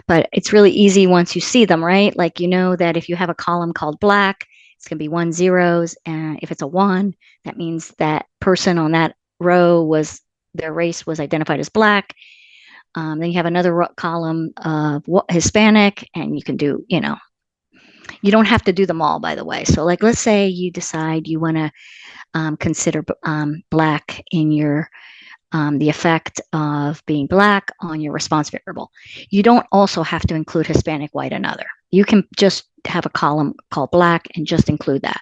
But it's really easy once you see them, right? Like, you know that if you have a column called black, it's going to be 1 zeros. And if it's a 1, that means that person on that row was, their race was identified as black. Then you have another column of Hispanic, and you can do, you know, you don't have to do them all, by the way. So like, let's say you decide you want to consider black in your, the effect of being black on your response variable. You don't also have to include Hispanic, white, and other. You can just have a column called black and just include that.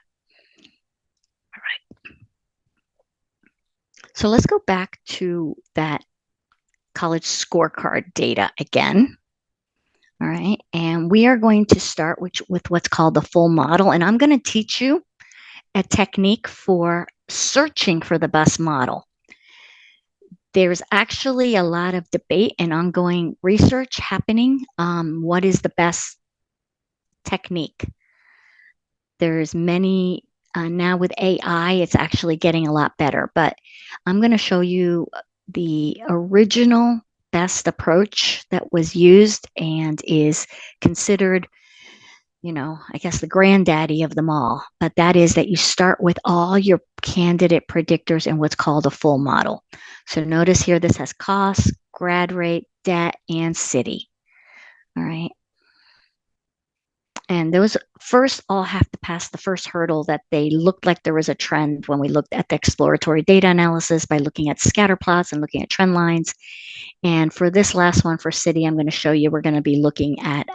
All right. So let's go back to that college scorecard data again. All right. And we are going to start with what's called the full model. And I'm going to teach you a technique for searching for the best model. There's actually a lot of debate and ongoing research happening. What is the best technique? There's many, now with AI, it's actually getting a lot better, but I'm going to show you the original best approach that was used and is considered, you know, I guess the granddaddy of them all. But that is that you start with all your candidate predictors in what's called a full model. So notice here, this has cost, grad rate, debt, and city. All right. And those first all have to pass the first hurdle that they looked like there was a trend when we looked at the exploratory data analysis by looking at scatter plots and looking at trend lines. And for this last one for city, I'm going to show you, we're going to be looking at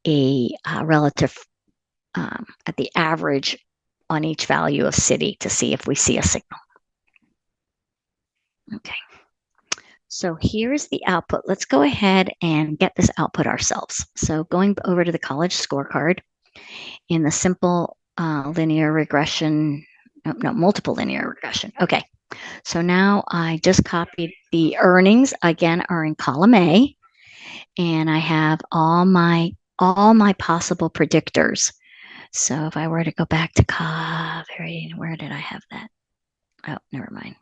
a relative, at the average on each value of city to see if we see a signal. Okay. So here's the output. Let's go ahead and get this output ourselves. So going over to the college scorecard in the simple linear regression, no, multiple linear regression. Okay. So now I just copied the earnings, again, are in column A, and I have all my possible predictors. So if I were to go back to where did I have that? Oh, never mind.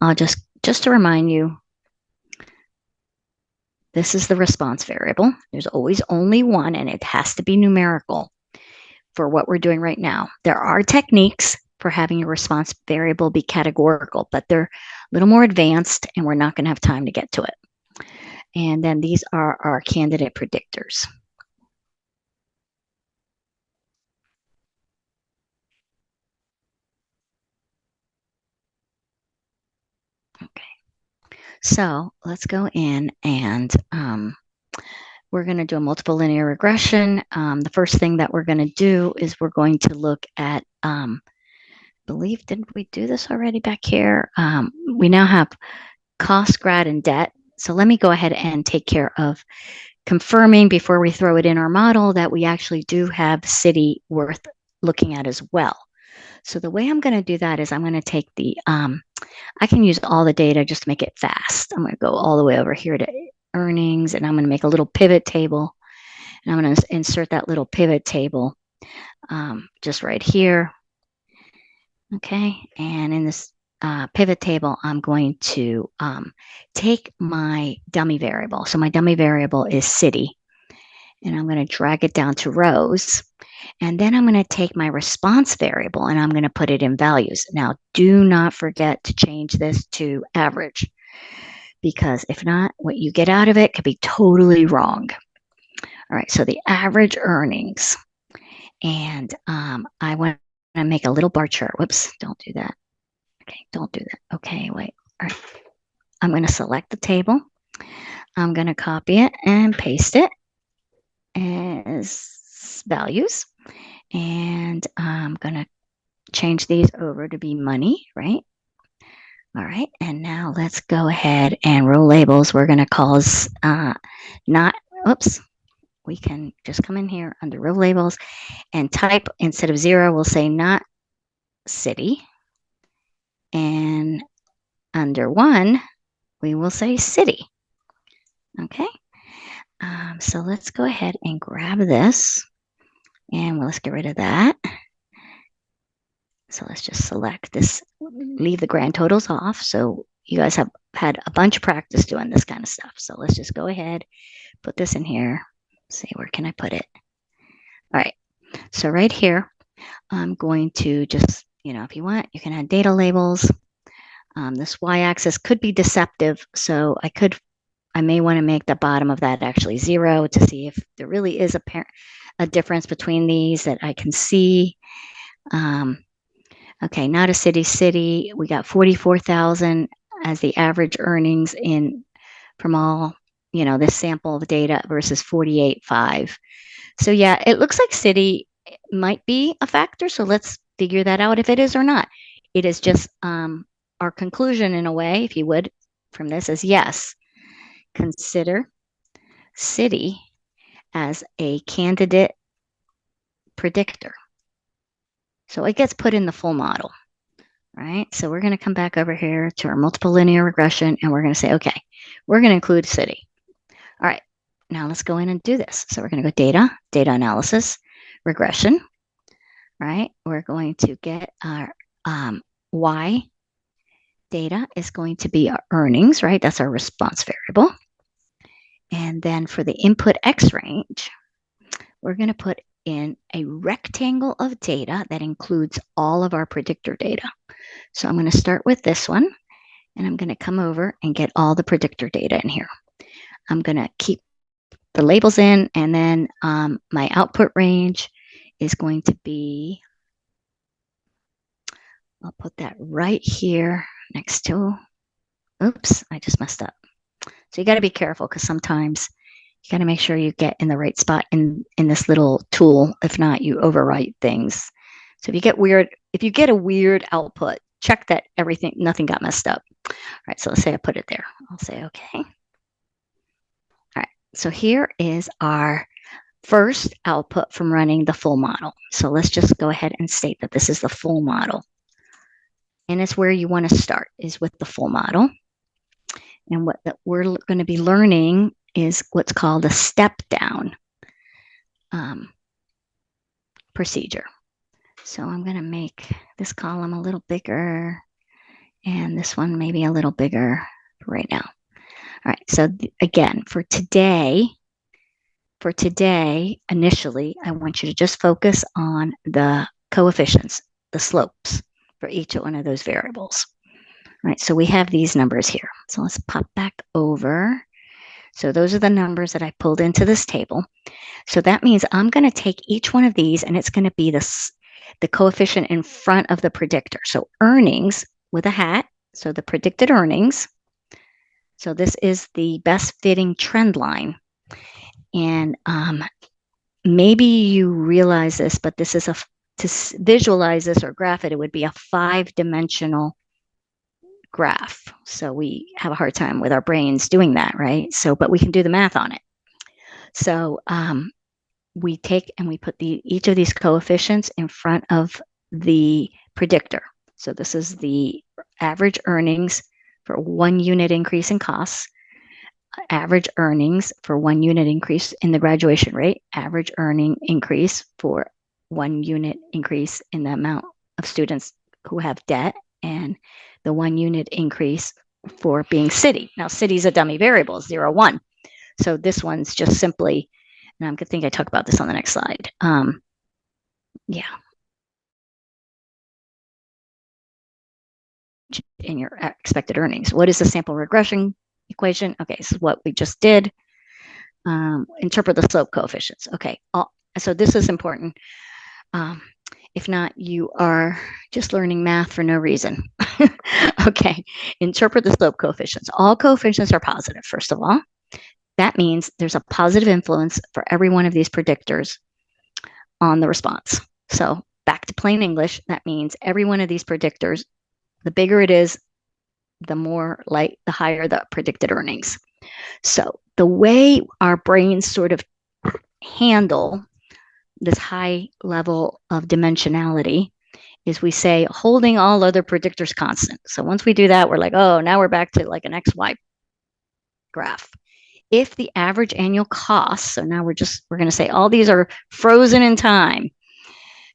I'll just to remind you, this is the response variable. There's always only one, and it has to be numerical for what we're doing right now. There are techniques for having your response variable be categorical, but they're a little more advanced, and we're not going to have time to get to it. And then these are our candidate predictors. Okay. So let's go in and we're going to do a multiple linear regression. The first thing that we're going to do is we're going to look at, didn't we do this already back here? We now have cost, grad, and debt. So let me go ahead and take care of confirming before we throw it in our model that we actually do have city worth looking at as well. So the way I'm going to do that is I'm going to take the, I can use all the data just to make it fast. I'm going to go all the way over here to earnings, and I'm going to make a little pivot table. And I'm going to insert that little pivot table just right here. Okay, and in this pivot table, I'm going to take my dummy variable. So my dummy variable is city, and I'm going to drag it down to rows. And then I'm going to take my response variable and I'm going to put it in values. Now, do not forget to change this to average, because if not, what you get out of it could be totally wrong. All right, so the average earnings. And I want to make a little bar chart. Whoops, don't do that. Okay, don't do that. Okay, wait. All right. I'm going to select the table. I'm going to copy it and paste it as values. And I'm going to change these over to be money, right? All right, and now let's go ahead and row labels. We're going to call not, oops, we can just come in here under row labels and type, instead of 0, we'll say not city. And under 1, we will say city. Okay, so let's go ahead and grab this. And let's get rid of that. So let's just select this, leave the grand totals off. So you guys have had a bunch of practice doing this kind of stuff. So let's just go ahead, put this in here. See, where can I put it? All right, so right here, I'm going to just, if you want, you can add data labels. This y-axis could be deceptive. So I may want to make the bottom of that actually 0 to see if there really is a difference between these that I can see. Okay, not a city. We got 44,000 as the average earnings from all, this sample of data versus 48.5. So yeah, it looks like city might be a factor. So let's figure that out if it is or not. It is just our conclusion in a way, if you would, from this is yes, consider city as a candidate predictor. So it gets put in the full model, right? So we're going to come back over here to our multiple linear regression, and we're going to say, okay, we're going to include city. All right, now let's go in and do this. So we're going to go data analysis, regression, right? We're going to get our Y data is going to be our earnings, right? That's our response variable. And then for the input X range, we're going to put in a rectangle of data that includes all of our predictor data. So I'm going to start with this one, and I'm going to come over and get all the predictor data in here. I'm going to keep the labels in, and then my output range is going to be, I'll put that right here next to, oops, I just messed up. So you got to be careful, because sometimes you got to make sure you get in the right spot in this little tool. If not, you overwrite things. So if you get a weird output, check that nothing got messed up. All right, so let's say I put it there. I'll say okay. All right, so here is our first output from running the full model. So let's just go ahead and state that this is the full model. And it's where you want to start, is with the full model. And what we're going to be learning is what's called a step down procedure. So I'm going to make this column a little bigger and this one maybe a little bigger right now. All right, so again, for today, initially, I want you to just focus on the coefficients, the slopes for each one of those variables. All right, so we have these numbers here. So let's pop back over. So those are the numbers that I pulled into this table. So that means I'm going to take each one of these, and it's going to be the coefficient in front of the predictor. So earnings with a hat, so the predicted earnings. So this is the best fitting trend line. And maybe you realize this, but this is to visualize this or graph it, it would be a 5-dimensional graph. So we have a hard time with our brains doing that, right? So, but we can do the math on it. So we take and we put each of these coefficients in front of the predictor. So this is the average earnings for 1 unit increase in costs, average earnings for 1 unit increase in the graduation rate, average earning increase for 1 unit increase in the amount of students who have debt, and the 1 unit increase for being city. Now, city is a dummy variable, 0, 1. So this one's just simply, and I'm going to think I talk about this on the next slide. Yeah. In your expected earnings. What is the sample regression equation? Okay, this is what we just did. Interpret the slope coefficients. Okay, so this is important. If not, you are just learning math for no reason. Okay, interpret the slope coefficients. All coefficients are positive, first of all. That means there's a positive influence for every one of these predictors on the response. So back to plain English, that means every one of these predictors, the bigger it is, the higher the predicted earnings. So the way our brains sort of handle this high level of dimensionality is we say holding all other predictors constant. So once we do that, we're like, oh, now we're back to like an XY graph. If the average annual cost, so now we're going to say all these are frozen in time,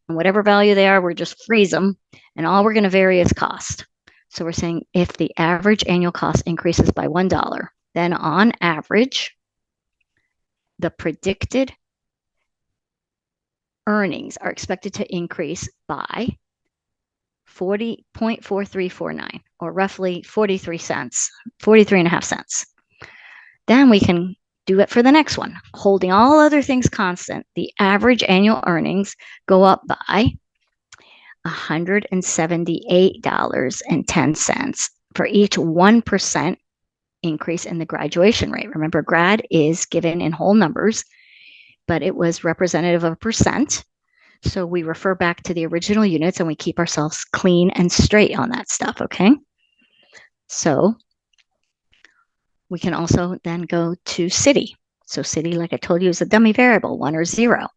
and whatever value they are, we're just freeze them, and all we're going to vary is cost. So we're saying if the average annual cost increases by $1, then on average, the predicted earnings are expected to increase by 40.4349, or roughly 43 cents, 43.5 cents. Then we can do it for the next one. Holding all other things constant, the average annual earnings go up by $178.10 for each 1% increase in the graduation rate. Remember, grad is given in whole numbers, but it was representative of a percent. So we refer back to the original units and we keep ourselves clean and straight on that stuff, okay? So we can also then go to city. So city, like I told you, is a dummy variable, 1 or 0.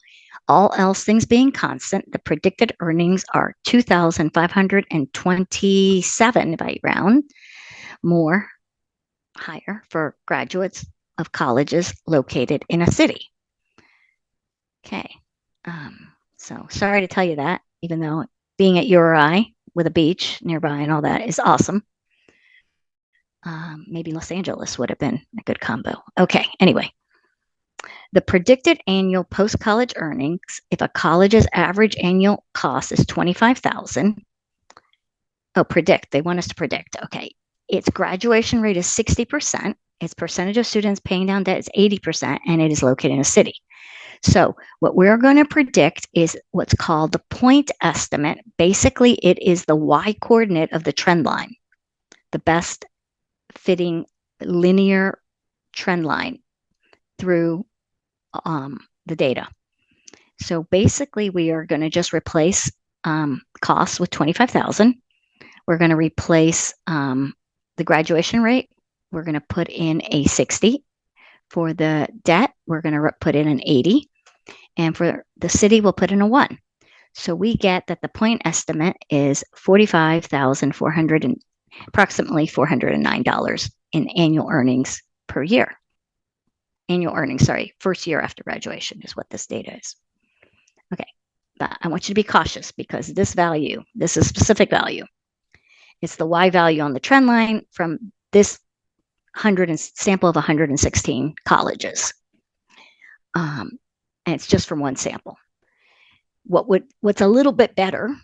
All else things being constant, the predicted earnings are 2,527, if I round, more higher for graduates of colleges located in a city. Okay. So sorry to tell you that, even though being at URI with a beach nearby and all that is awesome. Maybe Los Angeles would have been a good combo. Okay, anyway. The predicted annual post-college earnings, if a college's average annual cost is $25,000, they want us to predict, okay. Its graduation rate is 60%, its percentage of students paying down debt is 80%, and it is located in a city. So what we're going to predict is what's called the point estimate. Basically, it is the y-coordinate of the trend line, the best fitting linear trend line through the data. So basically, we are going to just replace costs with 25,000. We're going to replace the graduation rate. We're going to put in a 60. For the debt, we're going to put in an 80. And for the city, we'll put in a 1. So we get that the point estimate is $45,400 and approximately $409 in annual earnings per year. Annual earnings, sorry, first year after graduation is what this data is. Okay, but I want you to be cautious because this value, this is specific value. It's the Y value on the trend line from this sample of 116 colleges. And it's just from one sample. What's a little bit better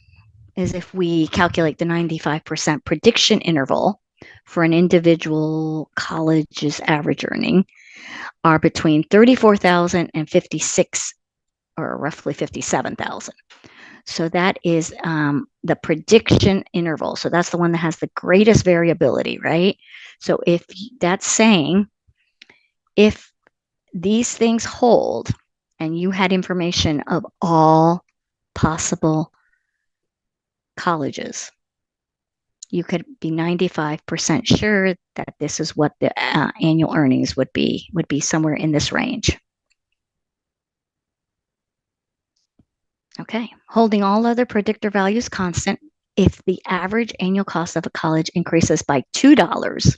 is if we calculate the 95% prediction interval for an individual college's average earning are between 34,000 and 56, or roughly 57,000. So that is the prediction interval. So that's the one that has the greatest variability, right? So if that's saying if these things hold and you had information of all possible colleges, you could be 95% sure that this is what the annual earnings would be somewhere in this range. Okay. Holding all other predictor values constant, if the average annual cost of a college increases by $2,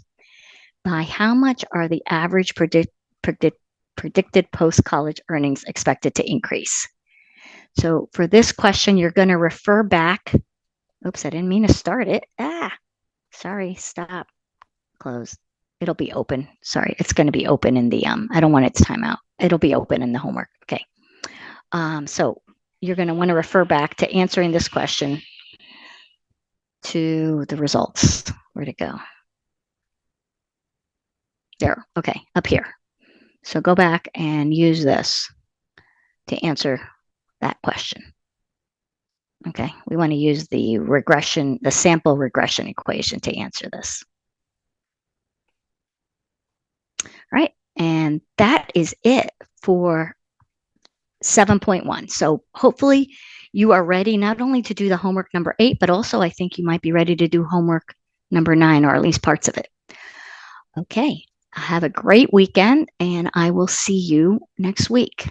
by how much are the average predicted post-college earnings expected to increase? So for this question, you're going to refer back. Oops, I didn't mean to start it. Sorry, stop, close. It'll be open. Sorry, it's going to be open in the, I don't want its timeout. It'll be open in the homework. Okay. So you're going to want to refer back to answering this question to the results. Where'd it go? There. Okay, up here. So go back and use this to answer that question. Okay, we want to use the regression, the sample regression equation to answer this. All right, and that is it for 7.1. So hopefully you are ready not only to do the homework number 8, but also I think you might be ready to do homework number 9, or at least parts of it. Okay, have a great weekend, and I will see you next week.